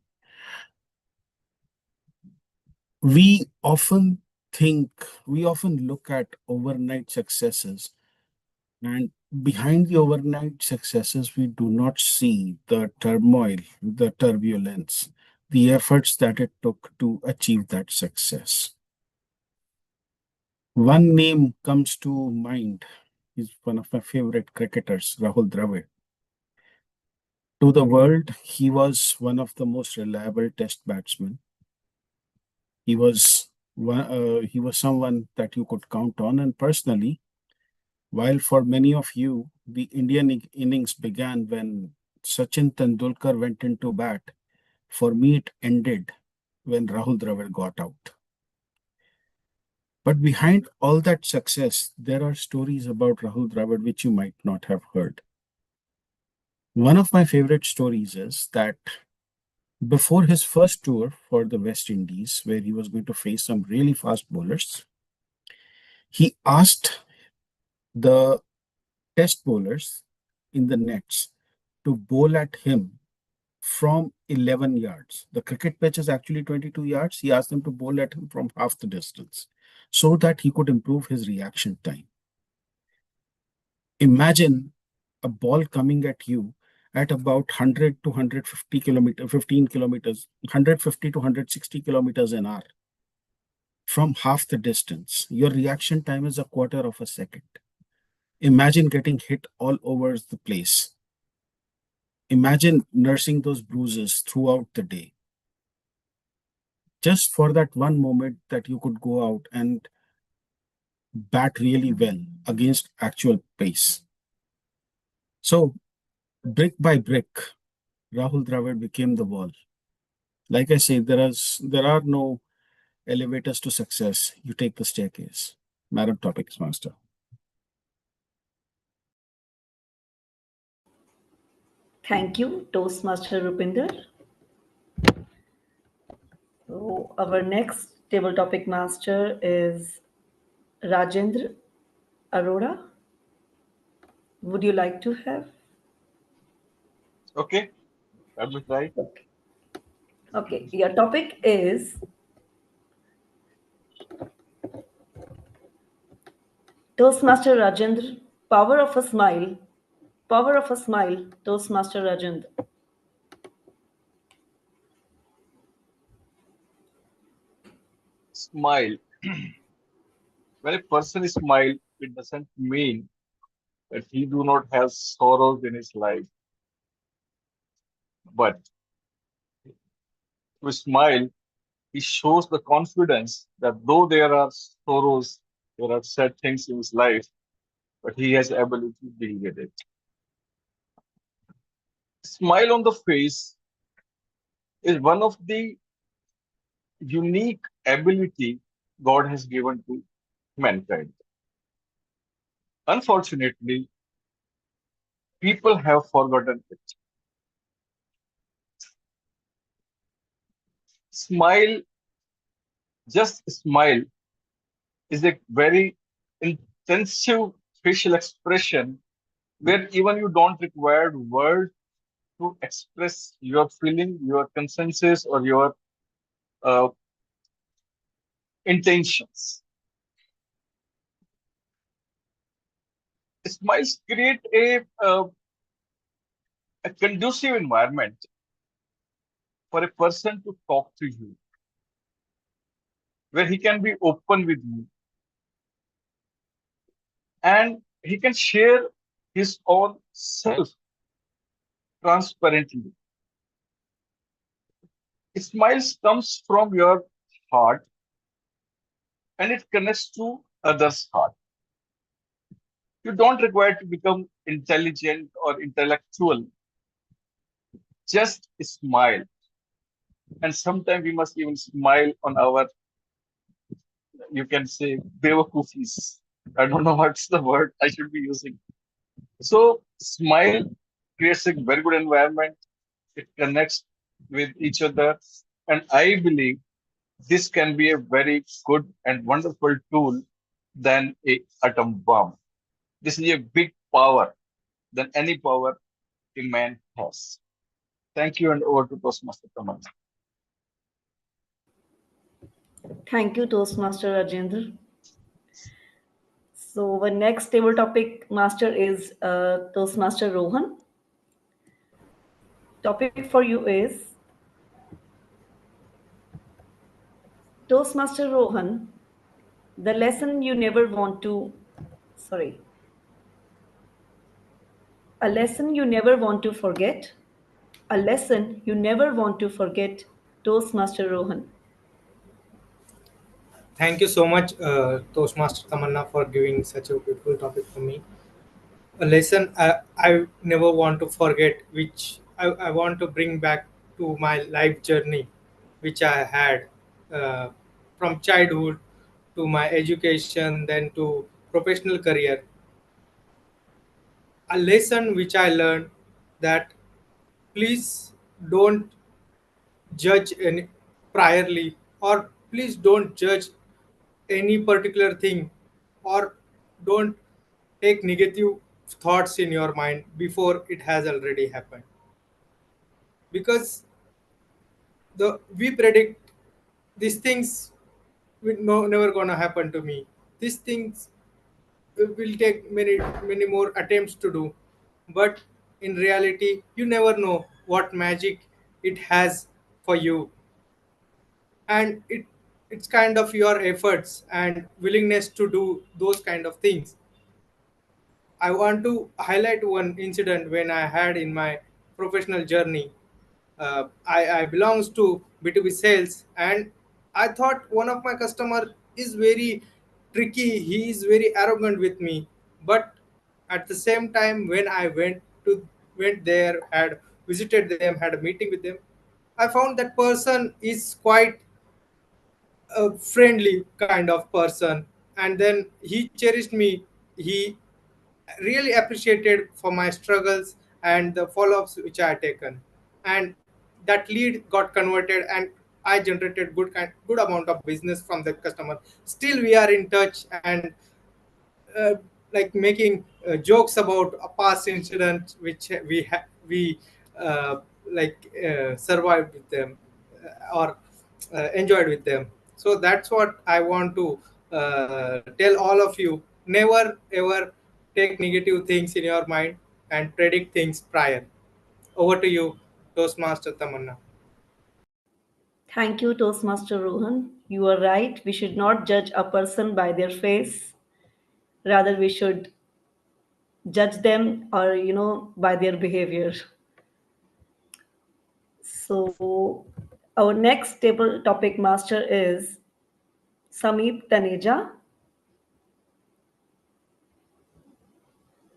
We often look at overnight successes, and behind the overnight successes, we do not see the turmoil, the turbulence, the efforts that it took to achieve that success. One name comes to mind. He's one of my favorite cricketers, Rahul Dravid. To the world, he was one of the most reliable test batsmen. He was someone that you could count on. And personally, while for many of you, the Indian innings began when Sachin Tendulkar went into bat, for me it ended when Rahul Dravid got out. But behind all that success, there are stories about Rahul Dravid which you might not have heard. One of my favorite stories is that before his first tour for the West Indies, where he was going to face some really fast bowlers, he asked the test bowlers in the nets to bowl at him from 11 yards. The cricket pitch is actually 22 yards. He asked them to bowl at him from half the distance so that he could improve his reaction time. Imagine a ball coming at you at about 100 to 150 kilometers, 15 kilometers, 150 to 160 kilometers an hour from half the distance. Your reaction time is a quarter of a second. Imagine getting hit all over the place. Imagine nursing those bruises throughout the day. Just for that one moment that you could go out and bat really well against actual pace. So, brick by brick, Rahul Dravid became the wall. Like I say, there are no elevators to success. You take the staircase. Madam Topics Master. Thank you, Toastmaster Rupinder. So our next table topic master is Rajendra Arora. Would you like to have? Okay, let me try. Okay, your topic is Toastmaster Rajendra, power of a smile. Power of a smile, Toastmaster Rajendra. Smile. When a person is smile, it doesn't mean that he do not have sorrows in his life. But with smile, he shows the confidence that though there are sorrows, there are sad things in his life, but he has ability to deal with it. Smile on the face is one of the unique ability God has given to mankind. Unfortunately, people have forgotten it. Smile, just smile, is a very intensive facial expression where even you don't require words to express your feeling, your consensus, or your uh, intentions. Smiles create a conducive environment for a person to talk to you, where he can be open with you and he can share his own self transparently. Smiles comes from your heart and it connects to others' heart. You don't require to become intelligent or intellectual. Just smile. And sometimes we must even smile on our, you can say, bewakufis. I don't know what's the word I should be using. So, smile creates a very good environment. It connects with each other. And I believe this can be a very good and wonderful tool than a atom bomb. This is a big power than any power a man has. Thank you, and over to Toastmaster Kamal. Thank you, Toastmaster Rajendra. So our next table topic master is Toastmaster Rohan. Topic for you is Toastmaster Rohan, the lesson you never want to, sorry, a lesson you never want to forget. A lesson you never want to forget, Toastmaster Rohan. Thank you so much, Toastmaster Tamanna, for giving such a beautiful topic for me. A lesson I never want to forget, which I want to bring back to my life journey, which I had uh, from childhood to my education, then to professional career. A lesson which I learned that please don't judge any priorly, or please don't judge any particular thing, or don't take negative thoughts in your mind before it has already happened, because the we predict these things will never gonna happen to me. These things will take many more attempts to do, but in reality you never know what magic it has for you. And it's kind of your efforts and willingness to do those kind of things. I want to highlight one incident when I had in my professional journey. I belongs to B2B sales, and I thought one of my customer is very tricky. He is very arrogant with me. But at the same time, when I went there, had visited them, had a meeting with them, I found that person is quite a friendly kind of person, and then he cherished me. He really appreciated for my struggles and the follow-ups which I had taken, and that lead got converted, and I generated good amount of business from that customer. Still we are in touch, and uh, like making jokes about a past incident which we survived with them, or enjoyed with them. So that's what I want to tell all of you: never ever take negative things in your mind and predict things prior. Over to you, Toastmaster Tamanna. Thank you, Toastmaster Rohan. You are right. We should not judge a person by their face. Rather, we should judge them, or by their behavior. So our next table topic master is Sameep Taneja.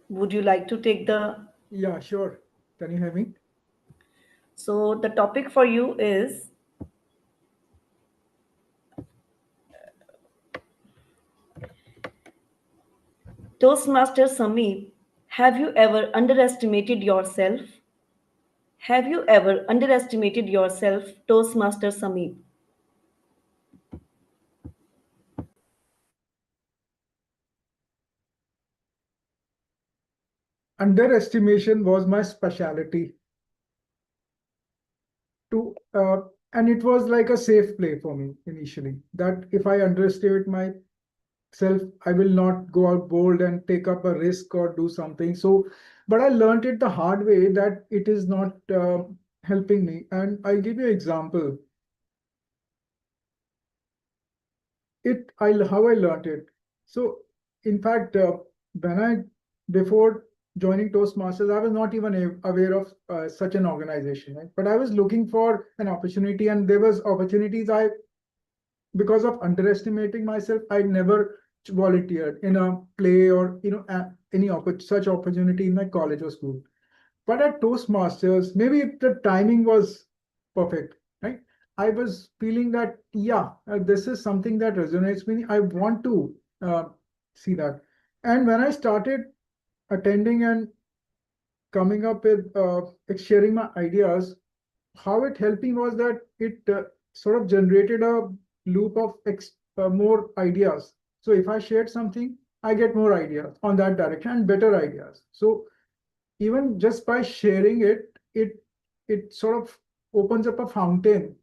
Would you like to take the? Yeah, sure. Can you hear me? So the topic for you is Toastmaster Sameep. Have you ever underestimated yourself? Have you ever underestimated yourself, Toastmaster Sameep? Underestimation was my specialty to, and it was like a safe play for me initially. That if I underestimate myself, I will not go out bold and take up a risk or do something. So, but I learned it the hard way that it is not helping me. And I'll give you an example. How I learned it. So in fact, when I before joining Toastmasters, I was not even aware of such an organization, right? But I was looking for an opportunity, and there was opportunities. Because of underestimating myself, I never volunteered in a play or any such opportunity in my college or school. But at Toastmasters, maybe the timing was perfect, right? I was feeling that, yeah, this is something that resonates with me. I want to see that. And when I started attending and coming up with sharing my ideas, how it helped me was that it sort of generated a loop of more ideas. So if I shared something, I get more ideas on that direction and better ideas. So even just by sharing it, it sort of opens up a fountain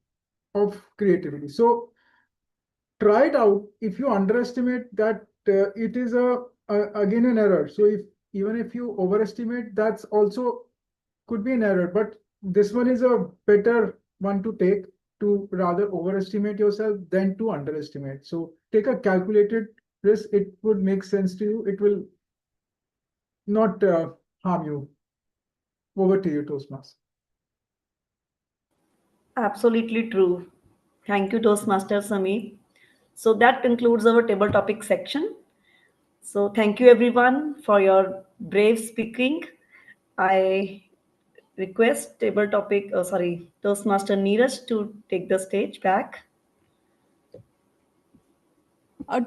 of creativity. So try it out. If you underestimate that, it is again an error. So if even if you overestimate, that's also could be an error. But this one is a better one to take, to rather overestimate yourself than to underestimate. So take a calculated risk. It would make sense to you. It will not harm you. Over to you, Toastmaster. Absolutely true. Thank you, Toastmaster Sami. So that concludes our table topic section. So thank you everyone for your brave speaking. I request Toastmaster Neeraj to take the stage back.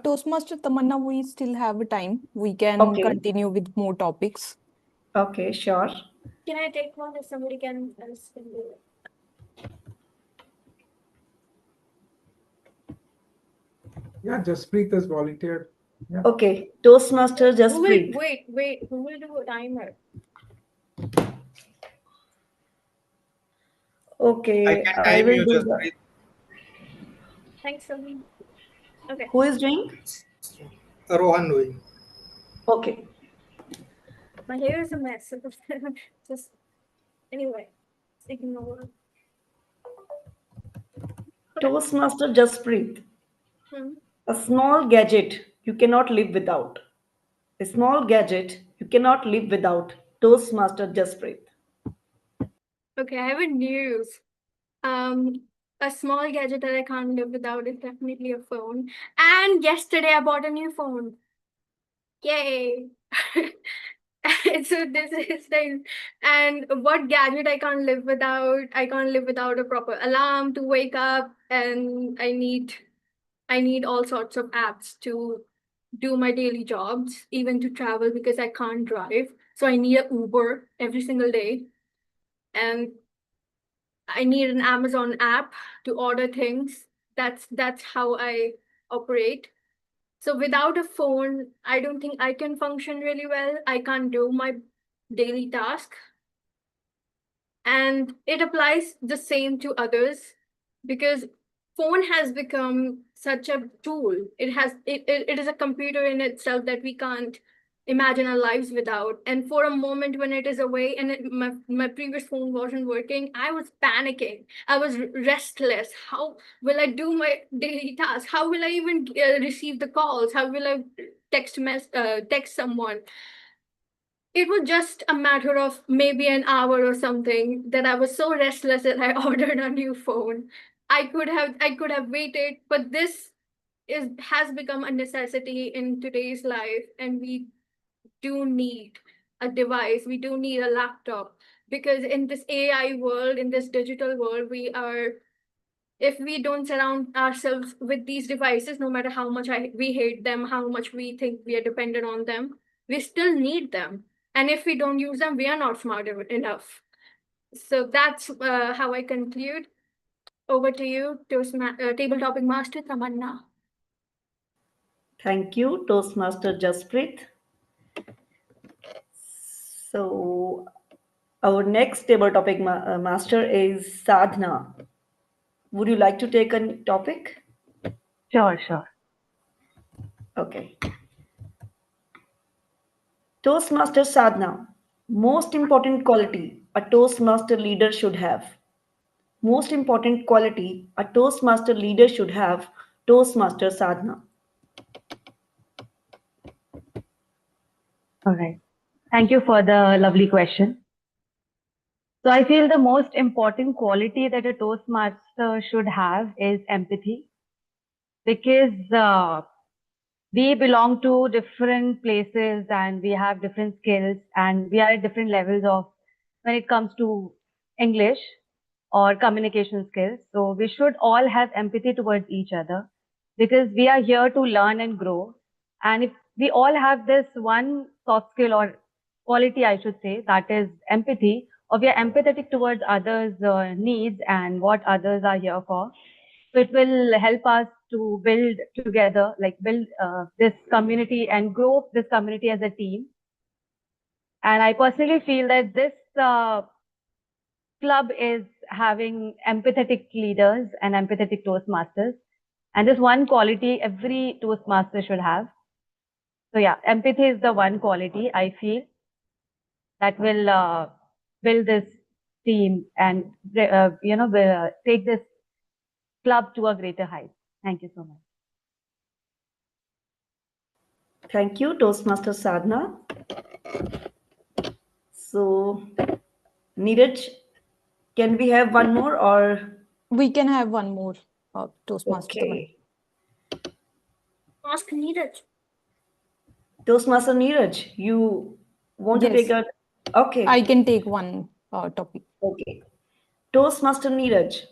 Toastmaster Tamanna, we still have time. We can Okay. continue with more topics. Okay, sure. Can I take one if somebody else can do it? Yeah, Jaspreet has volunteered. Yeah. Okay, Toastmaster Jaspreet. Wait. Who will do a timer? Okay, can I time will you, do just the. breathe. Thanks, Sami. Okay. Who is doing? Rohan doing. Okay. My hair is a mess. Just anyway, ignore. Toastmaster Jaspreet. Hmm. A small gadget you cannot live without. A small gadget you cannot live without. Toastmaster Jaspreet. Okay, I have a news. A small gadget that I can't live without is definitely a phone. And yesterday I bought a new phone. Yay! So this is the and what gadget I can't live without? I can't live without a proper alarm to wake up, and I need all sorts of apps to do my daily jobs, even to travel because I can't drive. So I need an Uber every single day, and I need an Amazon app to order things. That's how I operate. So without a phone, I don't think I can function really well. I can't do my daily task. And it applies the same to others because phone has become such a tool. It is a computer in itself that we can't imagine our lives without. And for a moment when it is away and my previous phone wasn't working, I was panicking. I was restless. How will I do my daily tasks? How will I even receive the calls? How will I text someone? It was just a matter of maybe an hour or something that I was so restless that I ordered a new phone. I could have waited, but this has become a necessity in today's life, and we do need a device. We do need a laptop because in this AI world, in this digital world, if we don't surround ourselves with these devices, no matter how much we hate them, how much we think we are dependent on them, we still need them. And if we don't use them, we are not smart enough. So that's how I conclude. Over to you, table topic master Tamanna. Thank you, Toastmaster Jaspreet. So our next table topic master is Sadhna. Would you like to take a topic? Sure. Okay. Toastmaster Sadhna. Most important quality a Toastmaster leader should have. Most important quality a Toastmaster leader should have. Toastmaster Sadhna. All right. Thank you for the lovely question. So I feel the most important quality that a Toastmaster should have is empathy, because we belong to different places and we have different skills and we are at different levels of when it comes to English or communication skills. So we should all have empathy towards each other because we are here to learn and grow. And if we all have this one soft skill or quality, I should say, that is empathy, or we are empathetic towards others' needs and what others are here for. So it will help us to build together, like build this community and grow this community as a team. And I personally feel that this club is having empathetic leaders and empathetic Toastmasters. And this one quality every Toastmaster should have. So yeah, empathy is the one quality I feel that will build this team and take this club to a greater height. Thank you so much. Thank you, Toastmaster Sadhna. So, Neeraj, can we have one more or We can have one more Toastmaster. Okay. Ask Neeraj. Toastmaster Neeraj, you want to Yes, take a... Okay. I can take one topic. Okay. Toastmaster Neeraj,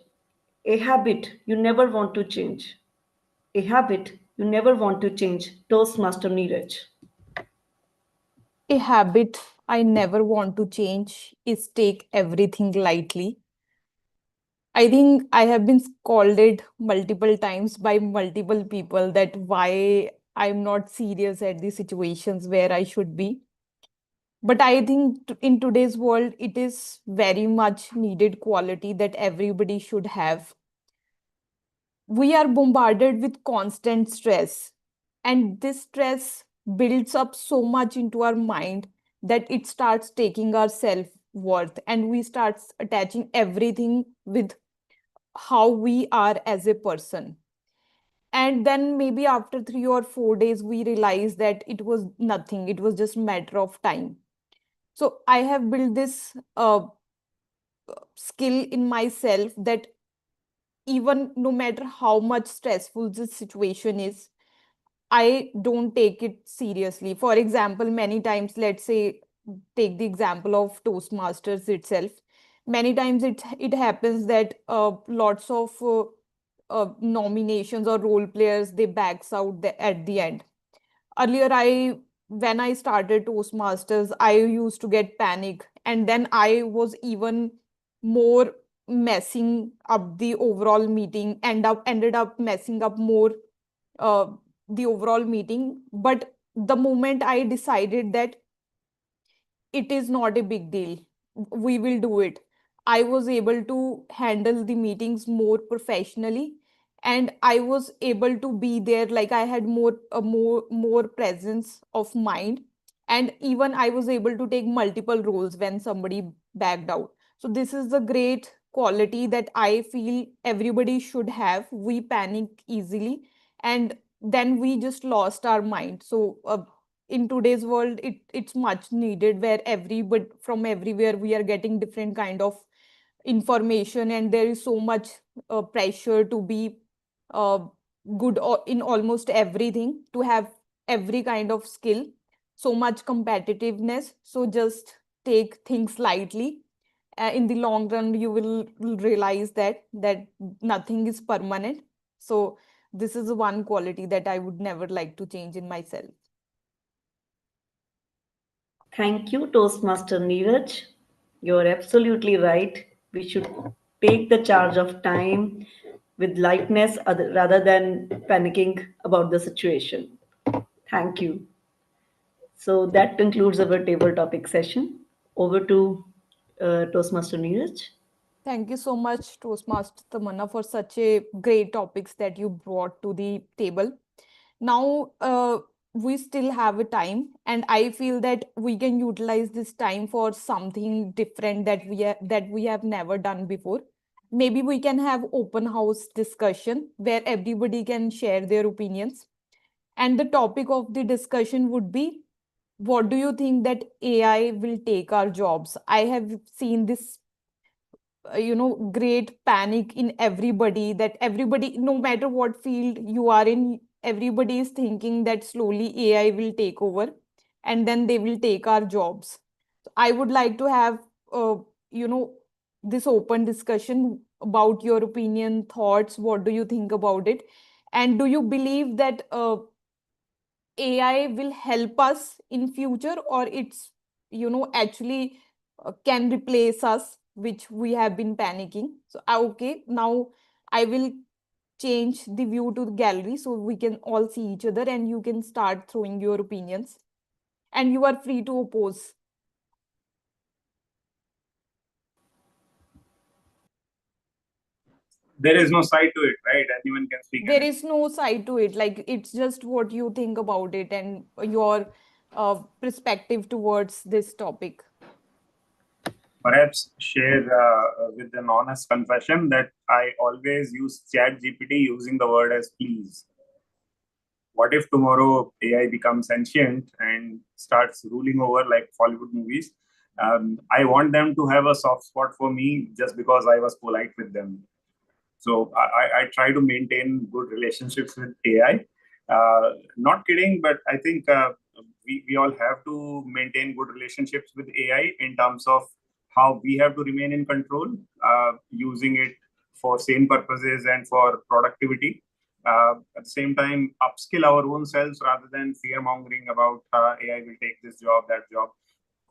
a habit you never want to change. A habit you never want to change. Toastmaster Neeraj. A habit I never want to change is take everything lightly. I think I have been scolded multiple times by multiple people that why I'm not serious at the situations where I should be. But I think in today's world, it is very much needed quality that everybody should have. We are bombarded with constant stress, and this stress builds up so much into our mind that it starts taking our self worth, and we start attaching everything with how we are as a person. And then maybe after 3 or 4 days we realize that it was nothing, it was just matter of time. So I have built this skill in myself that even no matter how much stressful the situation is, I don't take it seriously. For example, many times, let's say, take the example of Toastmasters itself. Many times it happens that lots of nominations or role players they backs out at the end. Earlier, when I started Toastmasters, I used to get panic, and then I was even more messing up the overall meeting. Ended up messing up more uh, the overall meeting. But the moment I decided that it is not a big deal, we will do it, I was able to handle the meetings more professionally, and I was able to be there, like I had more presence of mind, and even I was able to take multiple roles when somebody backed out. So this is the great quality that I feel everybody should have. We panic easily, and then we just lost our mind. So in today's world, it's much needed, where everybody from everywhere we are getting different kind of information, and there is so much pressure to be uh, good in almost everything, to have every kind of skill, so much competitiveness. So just take things lightly. In the long run you will realize that nothing is permanent. So this is one quality that I would never like to change in myself. Thank you, Toastmaster Neeraj. You're absolutely right. We should take the charge of time with lightness rather than panicking about the situation. Thank you. So that concludes our table topic session. Over to Toastmaster Neeraj. Thank you so much, Toastmaster Tamanna, for such a great topics that you brought to the table. Now, we still have a time, and I feel that we can utilize this time for something different that we have never done before. Maybe we can have open house discussion where everybody can share their opinions. And the topic of the discussion would be, what do you think that AI will take our jobs? I have seen this great panic in everybody, that everybody, no matter what field you are in, everybody is thinking that slowly AI will take over and then they will take our jobs. So I would like to have you know this open discussion about your opinion, thoughts. What do you think about it? And do you believe that AI will help us in future, or it's actually can replace us, which we have been panicking? So okay, now I will change the view to the gallery so we can all see each other, and you can start throwing your opinions, and you are free to oppose. There is no side to it, right? Anyone can speak. There is no side to it, like it's just what you think about it and your perspective towards this topic. Perhaps share with an honest confession that I always use Chat GPT using the word as please. What if tomorrow AI becomes sentient and starts ruling over like Hollywood movies? I want them to have a soft spot for me just because I was polite with them. So I try to maintain good relationships with AI. Not kidding, but I think we all have to maintain good relationships with AI in terms of how we have to remain in control, using it for same purposes and for productivity. At the same time, upskill our own selves rather than fear mongering about AI will take this job, that job.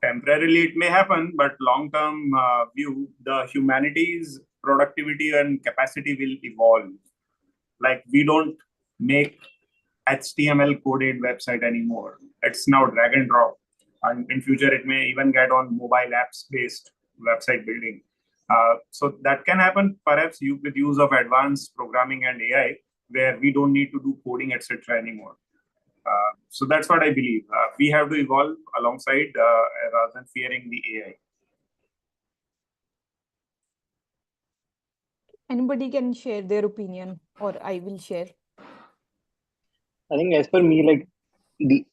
Temporarily, it may happen, but long term view, the humanity's productivity and capacity will evolve. Like we don't make HTML coded website anymore. It's now drag and drop. And in future, it may even get on mobile apps based website building. So that can happen perhaps with use of advanced programming and AI, where we don't need to do coding, etc. anymore. So that's what I believe. We have to evolve alongside rather than fearing the AI. Anybody can share their opinion, or I will share. I think as per me, the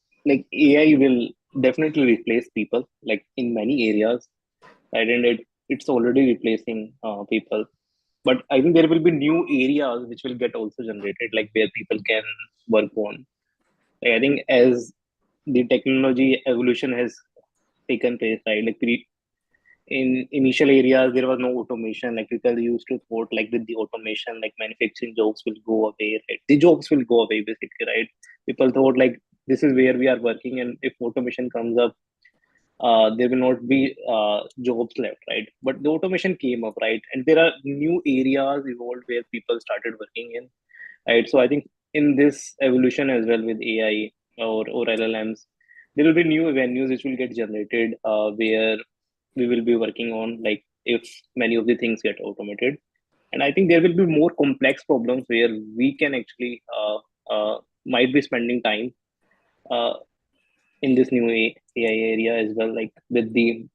AI will definitely replace people, like in many areas, right? And it's already replacing people. But I think there will be new areas which will get also generated, like where people can work on. Like, I think as the technology evolution has taken place, right? Like in initial areas there was no automation. Like people used to thought like with the automation, like manufacturing jobs will go away, right? The jobs will go away basically, right? People thought like this is where we are working, and if automation comes up, there will not be jobs left, right? But the automation came up, right? And there are new areas evolved where people started working in, right? So I think in this evolution as well with AI or LLMs, there will be new avenues which will get generated, where we will be working on, like if many of the things get automated. And I think there will be more complex problems where we can actually might be spending time uh, in this new AI area as well, like with the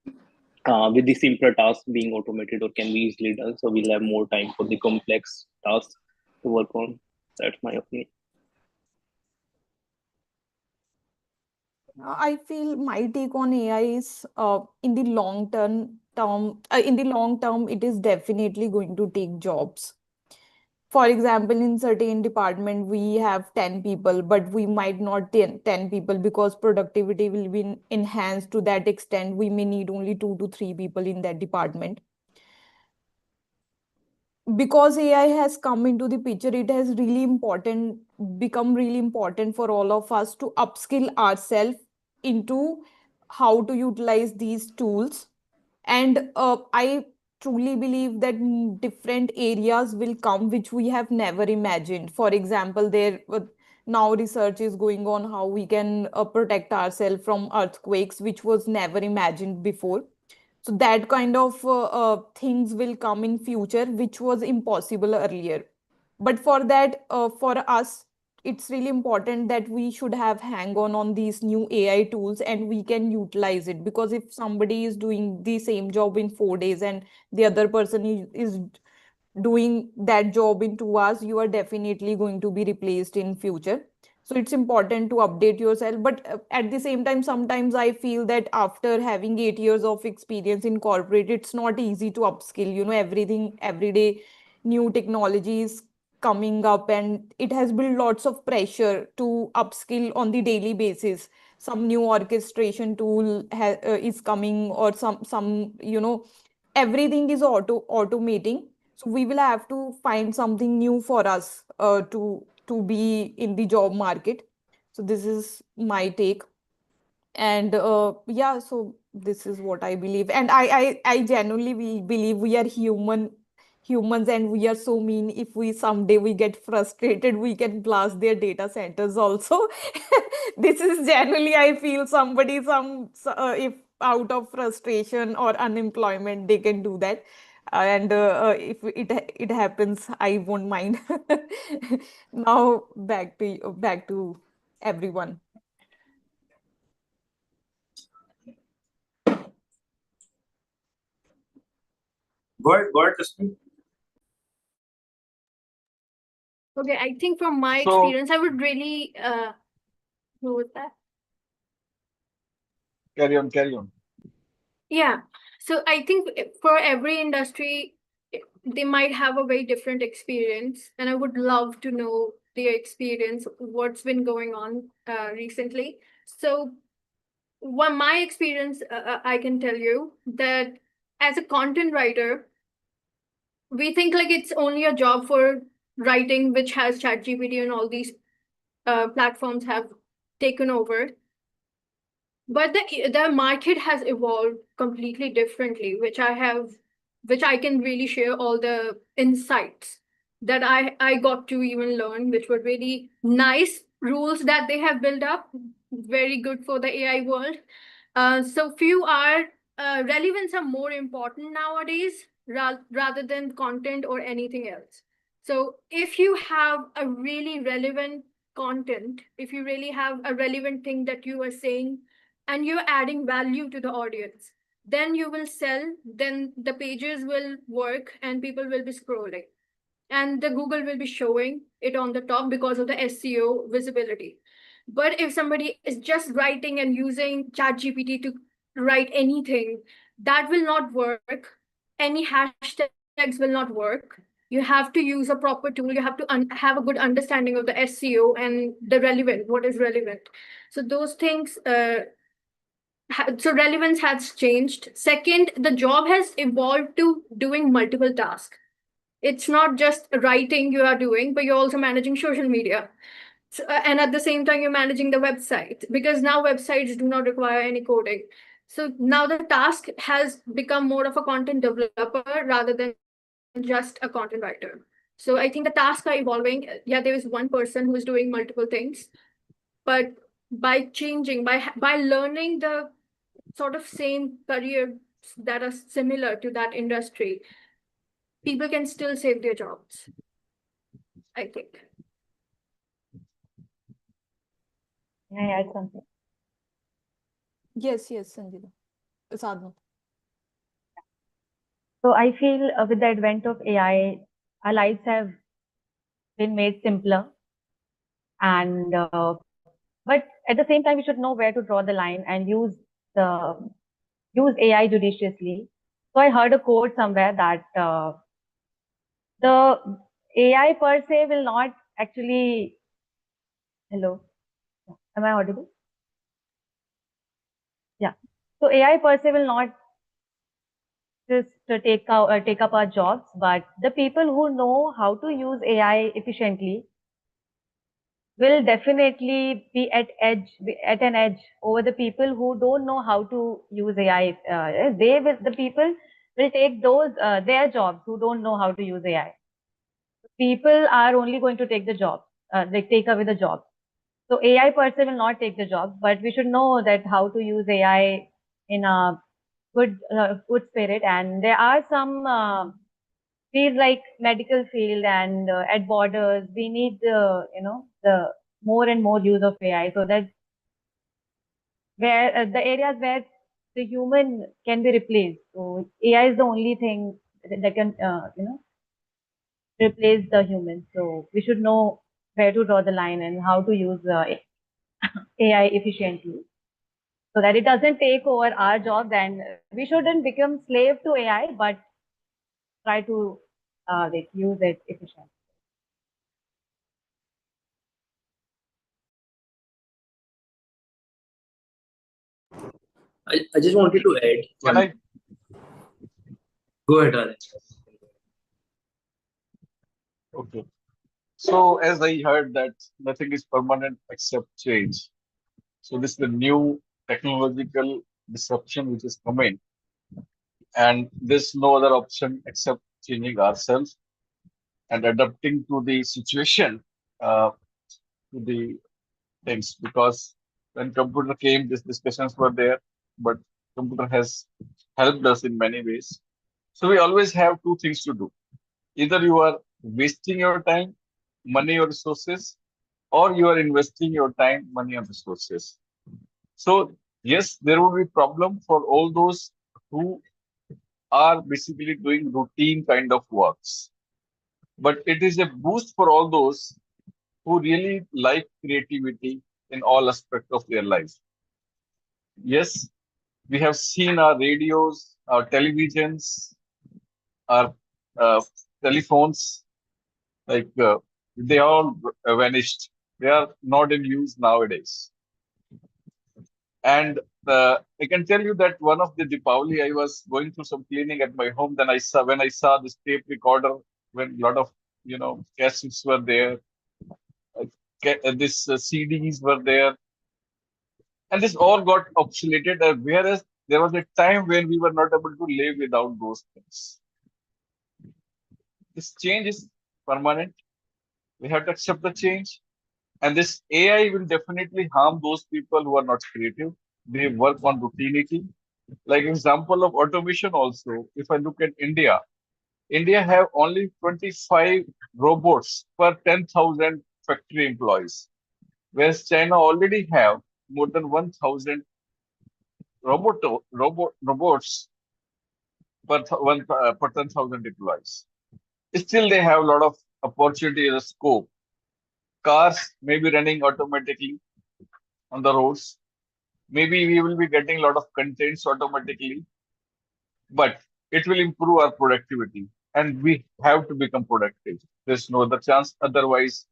simpler tasks being automated or can be easily done. So we'll have more time for the complex tasks to work on. That's my opinion. I feel my take on AI is in the long term, it is definitely going to take jobs. For example, in certain department, we have 10 people, but we might not 10 people because productivity will be enhanced to that extent. We may need only 2 to 3 people in that department. Because AI has come into the picture, it has become really important for all of us to upskill ourselves into how to utilize these tools. And I truly believe that different areas will come which we have never imagined. For example, now research is going on how we can protect ourselves from earthquakes, which was never imagined before. So that kind of things will come in future, which was impossible earlier. But for that, for us, it's really important that we should have hang on these new AI tools and we can utilize it. Because if somebody is doing the same job in 4 days and the other person is doing that job in 2 hours, you are definitely going to be replaced in future. So it's important to update yourself. But at the same time, sometimes I feel that after having 8 years of experience in corporate, it's not easy to upskill. Everything every day, new technologies coming up, and it has built lots of pressure to upskill on the daily basis. Some new orchestration tool is coming, or some everything is automating. So we will have to find something new for us to be in the job market. So this is my take. And yeah, so this is what I believe. And I genuinely believe we are humans, and we are so mean. If we someday we get frustrated, we can blast their data centers also. This is generally, I feel somebody if out of frustration or unemployment, they can do that. And if it happens, I won't mind. Now back to everyone. Go ahead, Jasmine. Okay, I think from my So experience, I would really go with that. carry on. Yeah. So I think for every industry, they might have a very different experience, and I would love to know their experience, what's been going on recently. So, one my experience, I can tell you that as a content writer, we think like it's only a job for writing, which has ChatGPT and all these platforms have taken over. But the market has evolved completely differently, which I can really share all the insights that I got to even learn, which were really nice rules that they have built up, very good for the AI world. So few are relevance are more important nowadays rather than content or anything else. So if you have a really relevant content, if you really have a relevant thing that you are saying and you're adding value to the audience, then you will sell, then the pages will work and people will be scrolling. And the Google will be showing it on the top because of the SEO visibility. But if somebody is just writing and using ChatGPT to write anything, that will not work. Any hashtags will not work. You have to use a proper tool. You have to have a good understanding of the SEO and the relevant, what is relevant. So those things, so relevance has changed. Second, the job has evolved to doing multiple tasks. It's not just writing you are doing, but you're also managing social media. So, and at the same time, you're managing the website, because now websites do not require any coding. So now the task has become more of a content developer rather than just a content writer. So I think the tasks are evolving. Yeah, there is one person who is doing multiple things, but by changing, by learning the sort of same careers that are similar to that industry, people can still save their jobs, I think. Can I add something? Yes, Sanjita. Sadhana. So I feel with the advent of AI, our lives have been made simpler, and but at the same time, we should know where to draw the line and the use AI judiciously. So I heard a quote somewhere that the AI per se will not actually. Hello, am I audible? Yeah. So AI per se will not just take up our jobs, but the people who know how to use AI efficiently will definitely be at an edge over the people who don't know how to use AI. The people will take those their jobs who don't know how to use AI. People are only going to take the job, they take away the job. So AI per se will not take the job, but we should know that how to use AI in a good spirit. And there are some fields like medical field and at borders, we need the more and more use of AI, so that where the areas where the human can be replaced. So AI is the only thing that can replace the human. So we should know where to draw the line and how to use AI efficiently, so that it doesn't take over our jobs, and we shouldn't become slave to AI, but try to use it efficiently. I just wanted to add Can one. I? Go ahead, Alex. Okay. So as I heard that nothing is permanent except change. So this is the new technological disruption which is coming, and there's no other option except changing ourselves and adapting to the situation, to the things. Because when computer came, these discussions were there, but computer has helped us in many ways. So we always have two things to do. Either you are wasting your time, money or resources, or you are investing your time, money and resources. So yes, there will be problem for all those who are basically doing routine kind of works. But it is a boost for all those who really like creativity in all aspects of their life. Yes, we have seen our radios, our televisions, our telephones, like they all vanished. They are not in use nowadays. And I can tell you that one of the Deepavali, I was going through some cleaning at my home. Then when I saw this tape recorder, when a lot of cassettes were there, this CDs were there, and this all got obsoleted. Whereas there was a time when we were not able to live without those things. This change is permanent. We have to accept the change. And this AI will definitely harm those people who are not creative. They work on routinity. Like example of automation also, if I look at India, India have only 25 robots per 10,000 factory employees, whereas China already have more than 1,000 robots per 10,000 employees. Still, they have a lot of opportunity as a scope. Cars may be running automatically on the roads. Maybe we will be getting a lot of contents automatically, but it will improve our productivity, and we have to become productive. There's no other chance. Otherwise,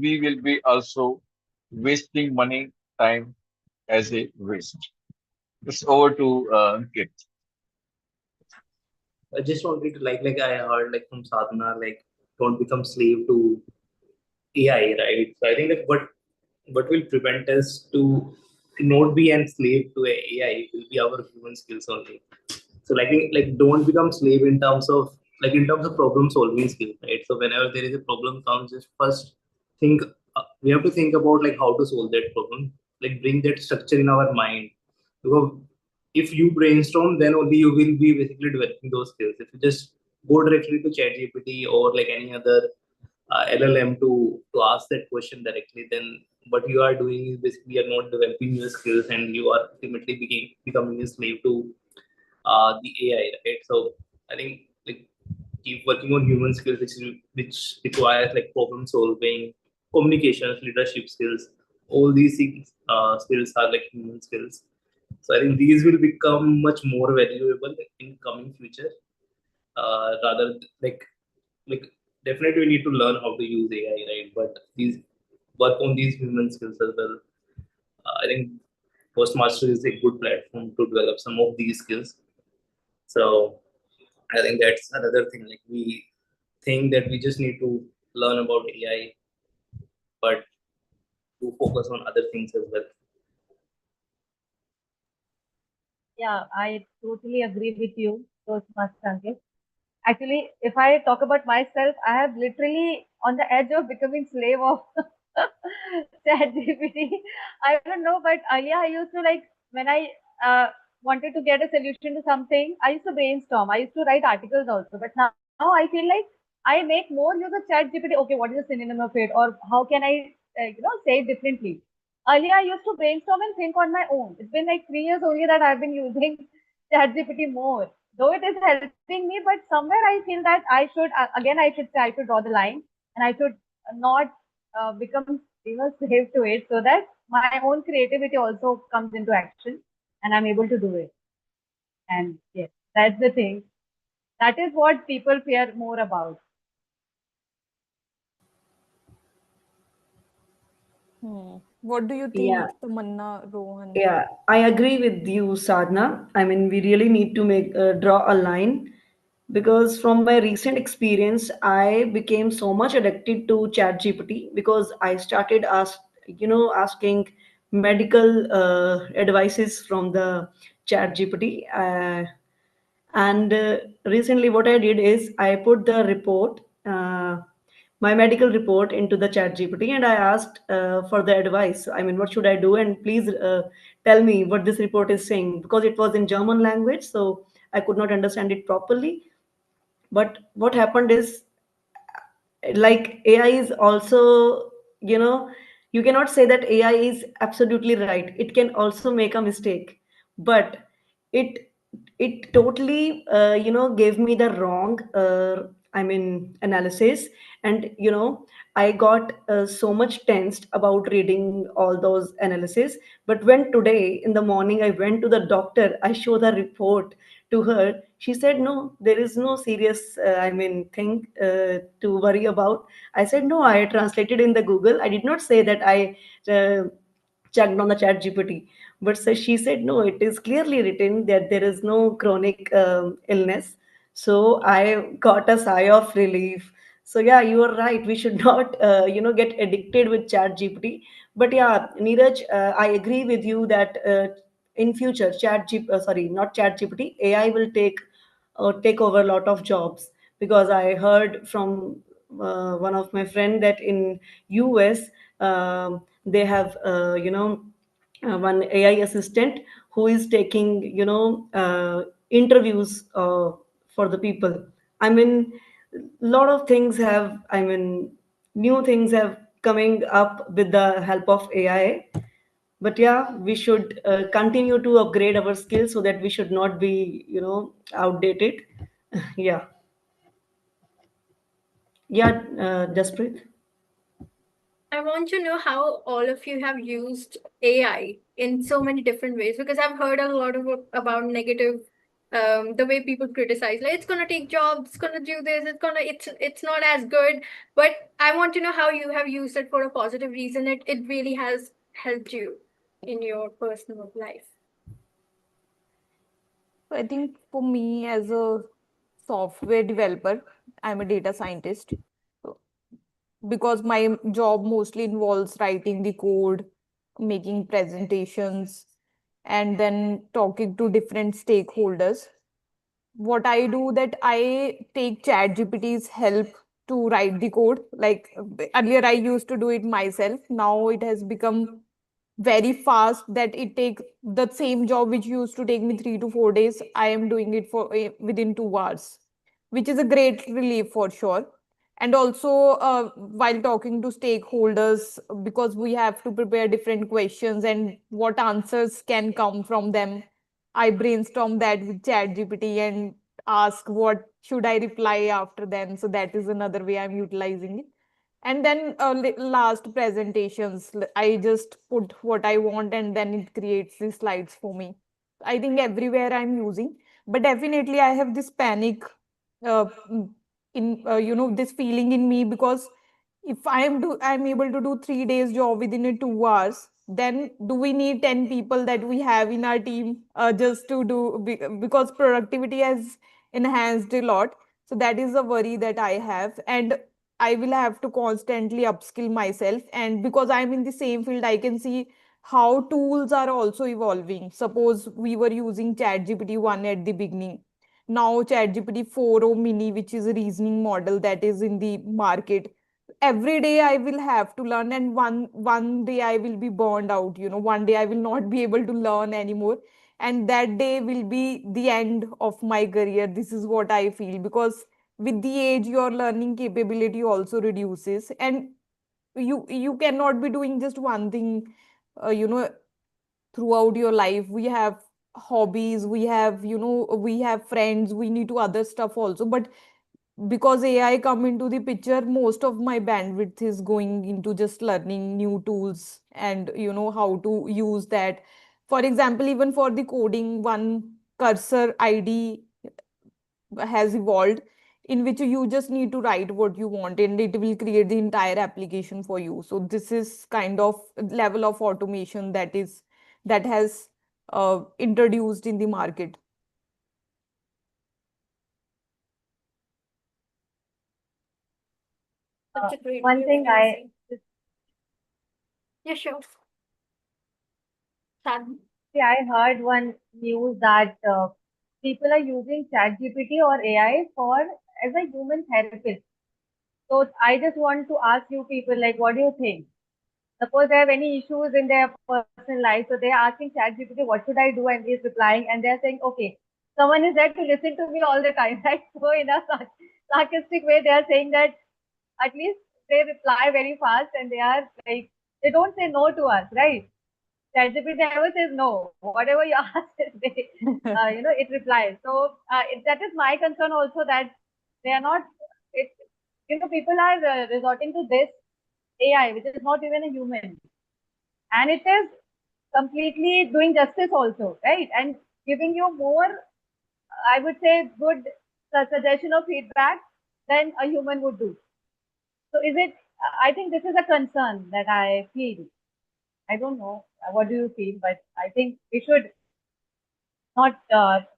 we will be also wasting money, time as a waste. It's over to Kit. I just wanted to like I heard like from Sadhana, like don't become slave to AI, right? So I think that what will prevent us to not be enslaved to AI will be our human skills only. So like don't become slave in terms of problem solving skills, right? So whenever there is a problem comes, just first think we have to think about like how to solve that problem, like bring that structure in our mind, because if you brainstorm, then only you will be basically developing those skills. If you just go directly to ChatGPT or like any other LLM to ask that question directly, then what you are doing is basically you're not developing your skills, and you are ultimately becoming a slave to the AI, right? So I think like keep working on human skills, which requires like problem solving, communications, leadership skills. All these things, skills are like human skills. So I think these will become much more valuable in coming future. Rather like definitely we need to learn how to use AI, right? But these work on these human skills as well. I think Postmaster is a good platform to develop some of these skills. So I think that's another thing. Like we think that we just need to learn about AI, but to focus on other things as well. Yeah, I totally agree with you, Toastmaster Ankit. Actually, if I talk about myself, I have literally on the edge of becoming slave of ChatGPT. I don't know, but earlier I used to like when I wanted to get a solution to something, I used to brainstorm. I used to write articles also, but now I feel like I make more use of ChatGPT. Okay, what is the synonym of it, or how can I say it differently? Earlier, I used to brainstorm and think on my own. It's been like 3 years only that I've been using ChatGPT more. Though it is helping me, but somewhere I feel that I should, again, I should say, I should draw the line and I should not become, slave to it, so that my own creativity also comes into action and I'm able to do it. And yes, that's the thing. That is what people fear more about. What do you Yeah. think, Tamanna, Rohan? Yeah, I agree with you, Sadhna. I mean, we really need to make draw a line, because from my recent experience, I became so much addicted to ChatGPT because I started asking medical advices from the ChatGPT. And recently, what I did is I put the report, my medical report, into the chat GPT, and I asked for the advice. I mean, what should I do? And please tell me what this report is saying, because it was in German language, so I could not understand it properly. But what happened is, like, AI is also, you cannot say that AI is absolutely right. It can also make a mistake, but it it totally gave me the wrong analysis. And I got so much tensed about reading all those analysis. But when today in the morning I went to the doctor, I showed the report to her, she said, no, there is no serious, thing to worry about. I said, no, I translated in the Google. I did not say that I checked on the chat GPT. But so she said, no, it is clearly written that there is no chronic illness. So I got a sigh of relief. So yeah, you are right. We should not, get addicted with chat GPT. But yeah, Neeraj, I agree with you that in future, not chat GPT, AI will take over a lot of jobs, because I heard from one of my friend that in US they have one AI assistant who is taking interviews for the people. I mean, lot of things have new things have coming up with the help of AI. But yeah, we should continue to upgrade our skills so that we should not be outdated. Yeah. Yeah, Jaspreet. I want to know how all of you have used AI in so many different ways, because I've heard a lot of about negative, the way people criticize, like it's gonna take jobs, it's gonna do this, it's not as good. But I want to know how you have used it for a positive reason. It really has helped you in your personal life. So I think for me as a software developer, I'm a data scientist. So because my job mostly involves writing the code, making presentations, and then talking to different stakeholders. What I do that I take ChatGPT's help to write the code. Like earlier I used to do it myself. Now it has become very fast that it takes the same job which used to take me 3 to 4 days. I am doing it for within 2 hours, which is a great relief for sure. And also while talking to stakeholders, because we have to prepare different questions and what answers can come from them, I brainstorm that with ChatGPT and ask what should I reply after them. So that is another way I'm utilizing it. And then last presentations, I just put what I want and then it creates the slides for me. I think everywhere I'm using, but definitely I have this panic uh, mm, in this feeling in me, because if I'm able to do 3 days job within a 2 hours, then do we need 10 people that we have in our team just to do because productivity has enhanced a lot. So that is a worry that I have, and I will have to constantly upskill myself. And because I'm in the same field, I can see how tools are also evolving. Suppose we were using ChatGPT 1 at the beginning. Now ChatGPT 4 or mini, which is a reasoning model that is in the market. Every day I will have to learn, and one day I will be burned out. One day I will not be able to learn anymore, and that day will be the end of my career. This is what I feel, because with the age your learning capability also reduces, and you cannot be doing just one thing uh, you know throughout your life. We have hobbies, we have friends, we need to other stuff also. But because AI come into the picture, most of my bandwidth is going into just learning new tools and how to use that. For example, even for the coding, one cursor ID has evolved, in which you just need to write what you want and it will create the entire application for you. So this is kind of level of automation that has introduced in the market. That's a great One way of thing I using. Yeah, sure. Sad. see, I heard one news that people are using ChatGPT or AI for as a human therapist. So I just want to ask you people, like, what do you think? Suppose they have any issues in their personal life, so they're asking ChatGPT, what should I do? And he's replying, and they're saying, okay, someone is there to listen to me all the time, right? So in a sarcastic way, they are saying that at least they reply very fast, and they are like, they don't say no to us, right? ChatGPT never says no. Whatever you ask, it replies. So that is my concern also, that they are not. It, people are resorting to this AI, which is not even a human, and it is completely doing justice also, right? And giving you more I would say, good suggestion or feedback than a human would do. So is it? I think this is a concern that I feel. I don't know. What do you feel? But I think we should not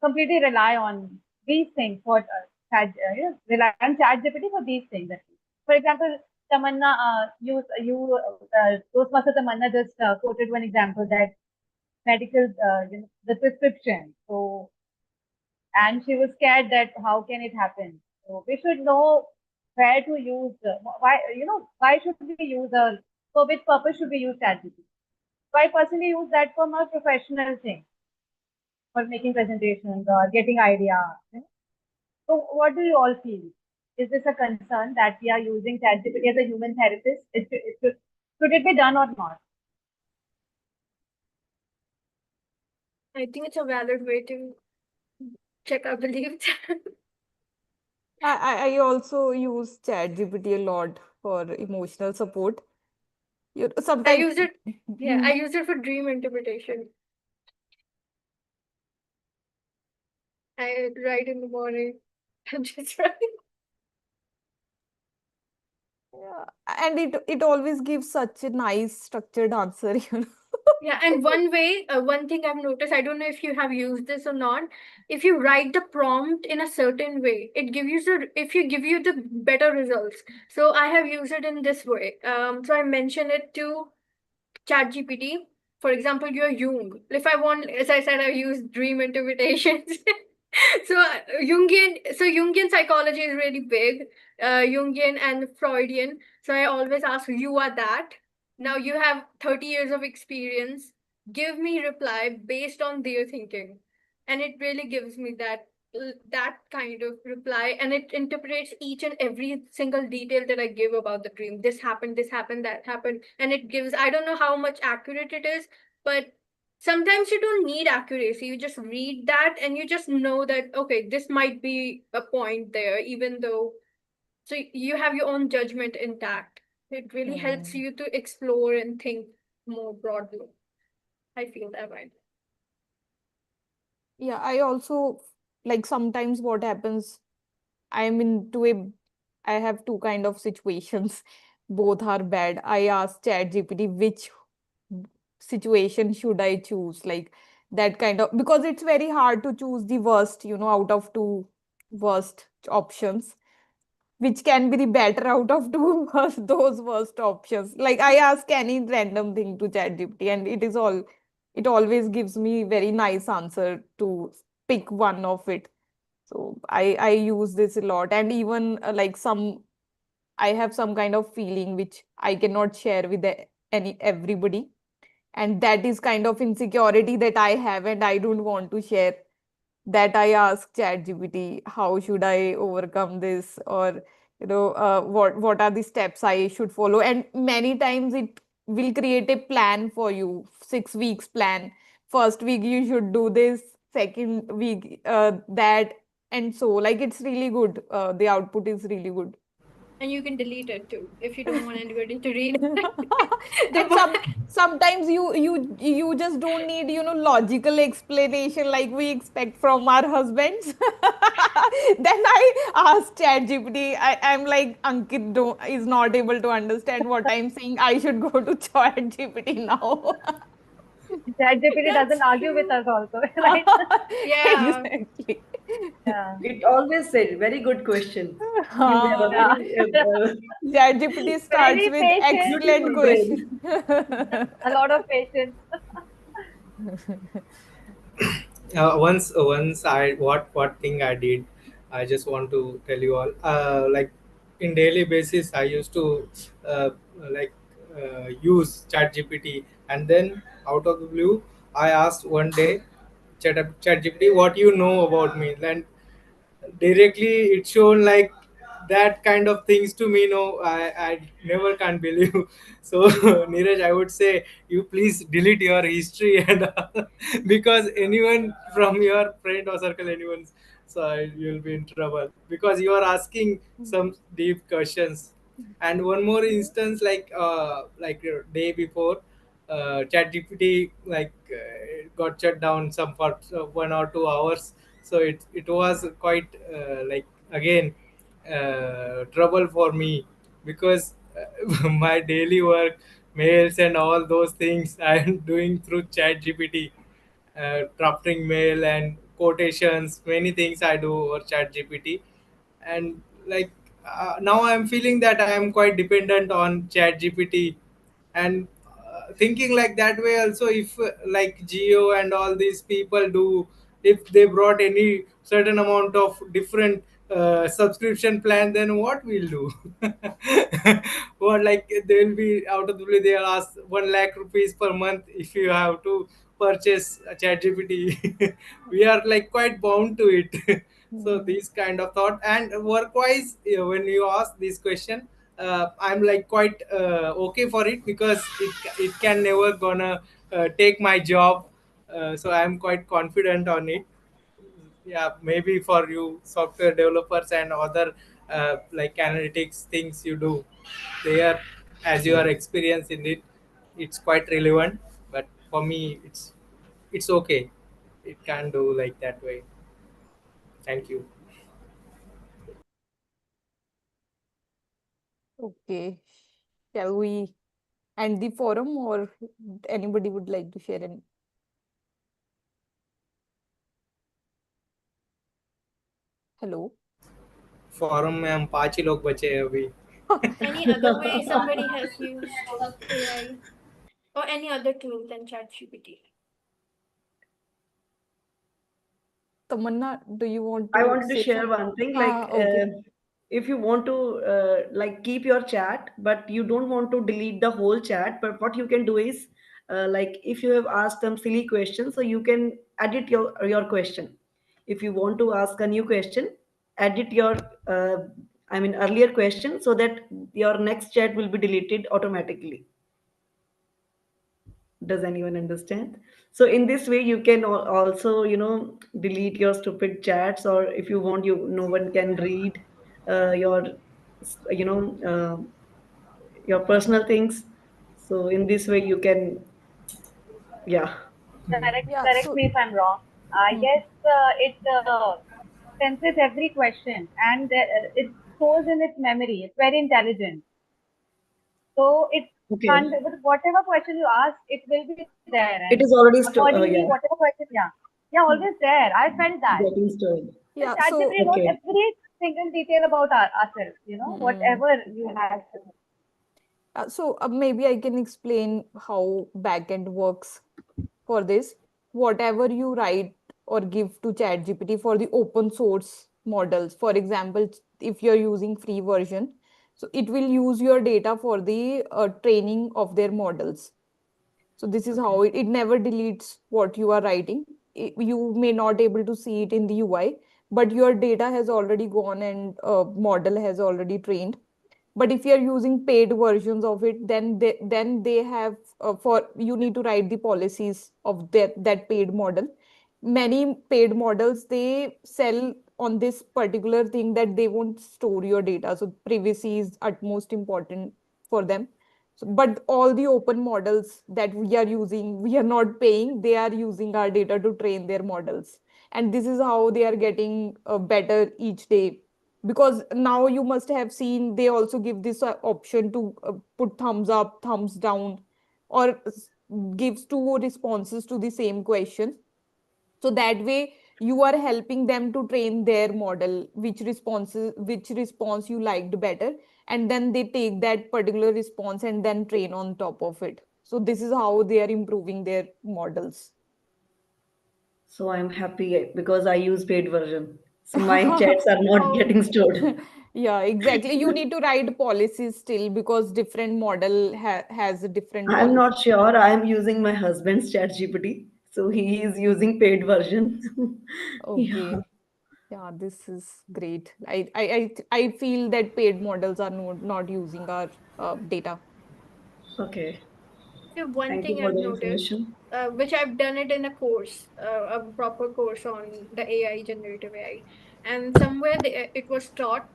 completely rely on these things for rely on ChatGPT for these things. At least. For example, Tamanna, Toastmaster Tamanna just quoted one example that medical, the prescription. So, and she was scared that how can it happen? So we should know where to use, why, why should we use, for which purpose should we use ChatGPT? So I personally use that for my professional thing, for making presentations or getting idea. So what do you all feel? Is this a concern that we are using ChatGPT as a human therapist? Should it be done or not? I think it's a valid way to check our beliefs. I also use ChatGPT a lot for emotional support. You I sometimes use it. Yeah, I use it for dream interpretation. I write in the morning. I'm just writing. yeah, and it always gives such a nice structured answer, you know. Yeah, and one thing I've noticed, I don't know if you have used this or not. If you write the prompt in a certain way, it gives you if you give you the better results. So I have used it in this way. So I mention it to ChatGPT. For example, you're Jung. If I want, as I said, I use dream interpretations. So Jungian psychology is really big, Jungian and Freudian. So I always ask, you are that. Now you have 30 years of experience. Give me reply based on their thinking, and it really gives me that kind of reply, and it interprets each and every single detail that I give about the dream. This happened, that happened, and it gives. I don't know how much accurate it is, but sometimes you don't need accuracy. You just read that and you just know that, okay, this might be a point there, even though. So you have your own judgment intact. It really helps you to explore and think more broadly. I feel that way. Yeah, I also like sometimes what happens, I'm into a, I have two kind of situations. Both are bad. I ask ChatGPT which situation should I choose, like that kind of, because it's very hard to choose the worst, you know, out of two worst options. Which can be the better out of two worst, those worst options. Like I ask any random thing to ChatGPT, and it always gives me very nice answer to pick one of it. So I use this a lot, and even like I have some kind of feeling which I cannot share with any everybody, and that is kind of insecurity that I have, and I don't want to share. That I ask ChatGPT, how should I overcome this, or what are the steps I should follow? And many times it will create a plan for you, 6 weeks plan. First week you should do this, second week that, and so like it's really good. The output is really good. And you can delete it too if you don't want anybody to read. And sometimes you just don't need, you know, logical explanation like we expect from our husbands. Then I ask ChatGPT. I'm like, Ankit is not able to understand what I'm saying. I should go to ChatGPT now. ChatGPT That's doesn't argue with true. us also, right? Yeah. Exactly. Yeah. It always said, very good question. You have a Uh, very ChatGPT starts Very with patient. excellent beautiful brain. question. A lot of patience. Once I what thing I did, I just want to tell you all. Like in daily basis, I used to uh, like use ChatGPT, and then out of the blue, I asked one day, ChatGPT, what you know about me, and directly it's shown like that kind of things to me. No, I never can believe. So Neeraj, I would say you please delete your history and because anyone from your friend or circle, anyone, so you'll be in trouble because you are asking some deep questions. And one more instance, like a day before, ChatGPT got shut down some for 1 or 2 hours. So it was quite like again trouble for me, because my daily work, mails and all those things I am doing through chat gpt, drafting mail and quotations, many things I do over chat gpt. And like now I'm feeling that I am quite dependent on chat gpt. And thinking like that way also, if like geo and all these people do, if they brought any certain amount of different subscription plan, then what we'll do? Or like they'll be out of the blue, they'll ask 1 lakh rupees per month if you have to purchase a chat gpt. We are like quite bound to it. So these kind of thought. And work wise, when you ask this question, I'm like quite okay for it, because it can never gonna take my job. So I'm quite confident on it. Yeah, maybe for you software developers and other like analytics things you do there, as you are experienced in it, it's quite relevant. But for me, it's okay. It can do like that way. Thank you. Okay. Shall we end the forum, or anybody would like to share any? Hello? Forum में हम 5 ही लोग बचे हैं अभी. Any other way somebody has used AI or any other tool than ChatGPT? Tamanna, do you want I to wanted to say share something? one thing, Ah, like okay. if you want to like keep your chat, but you don't want to delete the whole chat, but what you can do is like if you have asked them silly questions, so you can edit your question. If you want to ask a new question, edit your I mean earlier question, so that your next chat will be deleted automatically. Does anyone understand? So in this way you can also, delete your stupid chats, or if you want, no one can read your you know uh, your personal things. So in this way you can, yeah. Yeah, Correct so me if I'm wrong. I hmm, guess it senses every question, and it stores in its memory. It's very intelligent. So it Okay, can't, but whatever question you ask, it will be there. And it is already accordingly, yeah, whatever question, yeah, always there. I felt that. getting stored. And yeah, ChatGPT so knows Okay. every single detail about ourselves, hmm, whatever you have. maybe I can explain how backend works for this. Whatever you write or give to ChatGPT for the open source models, for example, if you're using free version, so it will use your data for the training of their models. So this is Okay. how it never deletes what you are writing. You may not able to see it in the UI, but your data has already gone and model has already trained. But if you're using paid versions of it, then they have for you need to write the policies of that paid model. Many paid models, they sell on this particular thing that they won't store your data, so privacy is utmost important for them. So, but all the open models that we are using, we are not paying, they are using our data to train their models. And this is how they are getting better each day. Because now you must have seen they also give this option to put thumbs up, thumbs down, or gives two responses to the same question. So that way you are helping them to train their model, which response you liked better, and then they take that particular response and then train on top of it. So this is how they are improving their models. So I'm happy because I use paid version, so my chats are not Oh, getting stored. Yeah, exactly. You need to write policies still, because different model has a different I'm not policy. sure. I'm using my husband's chat GPT, so he is using paid version. Yeah. Okay. Yeah, this is great. I feel that paid models are not using our data. Okay. so one Thank you thing for I've the noticed, information. which I've done it in a course, a proper course on the AI, generative AI, and somewhere it was taught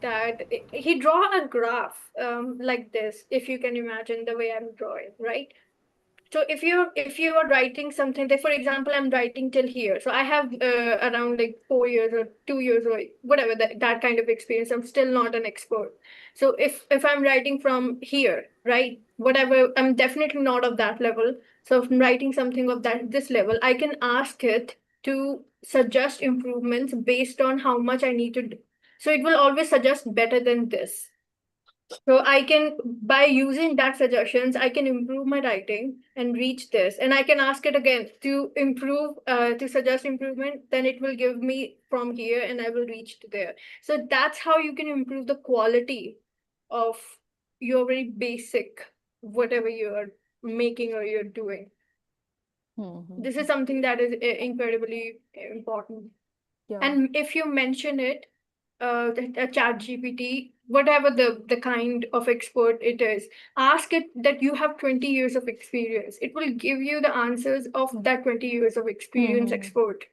that he draw a graph like this, if you can imagine the way I'm drawing, right? So if you are writing something, like for example, I'm writing till here, so I have around like 4 years or 2 years or whatever that kind of experience. I'm still not an expert. So if I'm writing from here, right, whatever, I'm definitely not of that level. So if I'm writing something of this level, I can ask it to suggest improvements based on how much I need to do. So it will always suggest better than this. So I can, by using that suggestions, I can improve my writing and reach this. And I can ask it again to improve, to suggest improvement, then it will give me from here and I will reach to there. So that's how you can improve the quality of your very basic, whatever you're making or you're doing. This is something that is incredibly important. Yeah. And if you mention it, the chat GPT, whatever the kind of expert it is, ask it that you have 20 years of experience. It will give you the answers of that 20 years of experience expert.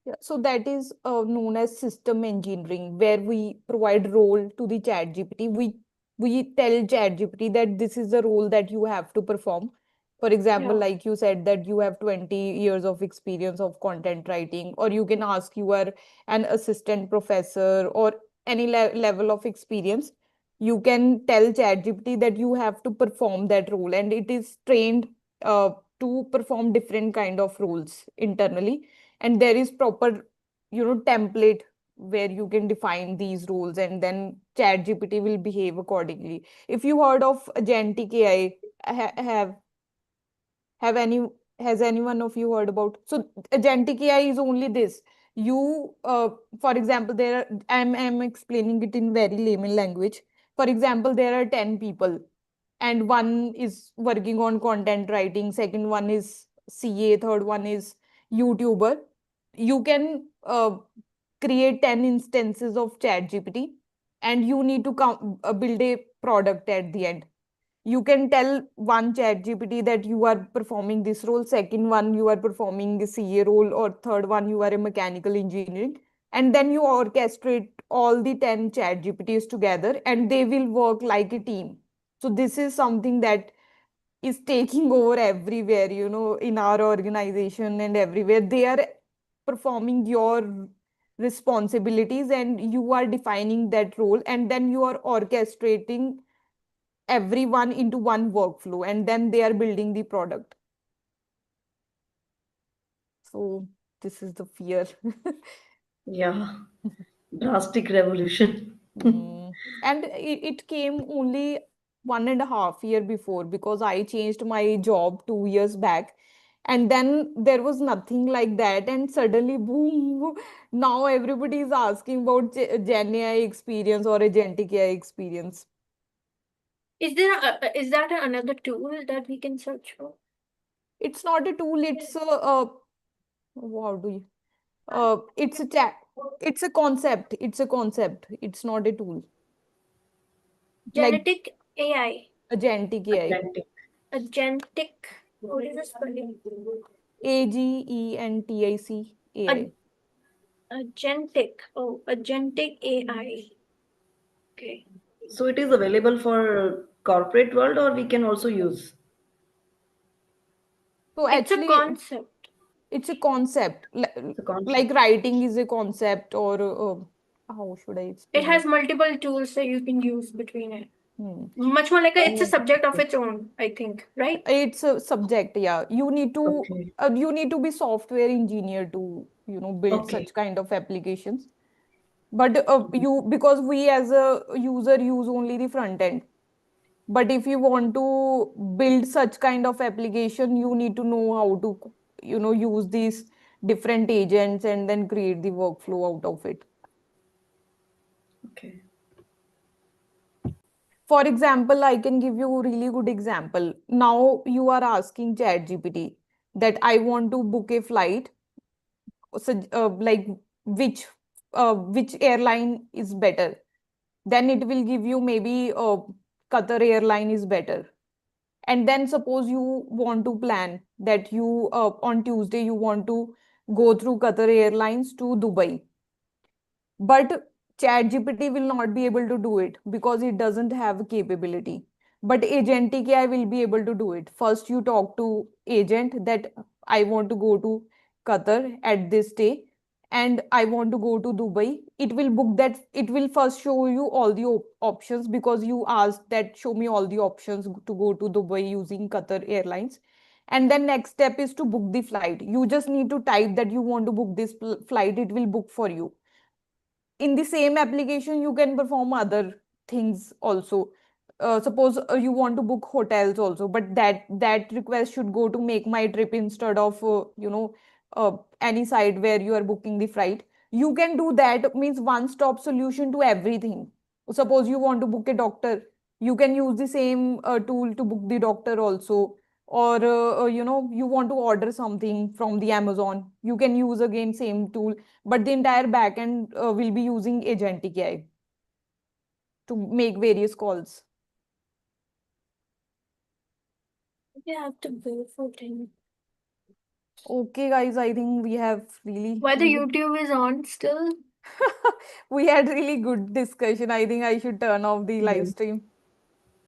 Yeah, so that is known as system engineering, where we provide role to the chat GPT. We tell chat GPT that this is the role that you have to perform. For example, Yeah. like you said that you have 20 years of experience of content writing, or you can ask you are an assistant professor or any level of experience. You can tell chat GPT that you have to perform that role, and it is trained to perform different kind of roles internally, and there is proper template where you can define these rules, and then chat gpt will behave accordingly. If you heard of agentic ai, have any has anyone of you heard about? So agentic ai is only this. You for example, I'm explaining it in very layman language. For example, there are 10 people, and one is working on content writing, second one is ca, third one is youtuber. You can create 10 instances of chat gpt, and you need to build a product at the end. You can tell one chat gpt that you are performing this role, second one you are performing the ca role, or third one you are a mechanical engineering, and then you orchestrate all the 10 chat gpts together, and they will work like a team. So this is something that is taking over everywhere, in our organization and everywhere. They are performing your responsibilities, and you are defining that role, and then you are orchestrating everyone into one workflow, and then they are building the product. So this is the fear. Yeah, drastic revolution. And it came only 1.5 year before, because I changed my job 2 years back, and then there was nothing like that, and suddenly boom, now everybody is asking about gen ai experience or agentic ai experience. Is there is that another tool that we can search for? It's not a tool, it's what do you it's a chat, it's a concept, it's not a tool. Like Genetic AI. agentic ai. Agentic. Agentic. What is the spelling? agentic ai. Agentic. Oh, agentic AI. Okay. So it is available for corporate world or we can also use? So It's a actually, concept. it's a concept. The concept. Like writing is a concept, or how should I It explain has it? multiple tools that you can use between it. Hmm. Much more like it's a Oh, subject of okay. its own, I think, right? It's a subject, yeah. Okay. You need to be software engineer to, build Okay. such kind of applications. But because we as a user use only the front end. But if you want to build such kind of application, you need to know how to, use these different agents and then create the workflow out of it. Okay. For example, I can give you a really good example. Now you are asking ChatGPT that I want to book a flight, so, like which airline is better. Then it will give you maybe Qatar airline is better. And then suppose you want to plan that you on Tuesday you want to go through Qatar Airlines to Dubai. But ChatGPT will not be able to do it because it doesn't have a capability. but agentic AI will be able to do it. First, you talk to agent that I want to go to Qatar at this day and I want to go to Dubai. It will book that. It will first show you all the options because you asked that show me all the options to go to Dubai using Qatar Airlines. And then next step is to book the flight. You just need to type that you want to book this flight. It will book for you. In the same application you can perform other things also. Suppose you want to book hotels also, but that request should go to make my trip instead of any site where you are booking the flight. You can do that, means one stop solution to everything. Suppose you want to book a doctor, you can use the same tool to book the doctor also. Or you want to order something from the Amazon, you can use again same tool, but the entire backend will be using agentic AI to make various calls. You have to pay for things. Okay, guys, I think we have Why the YouTube is on still? we had really good discussion. I think I should turn off the live stream.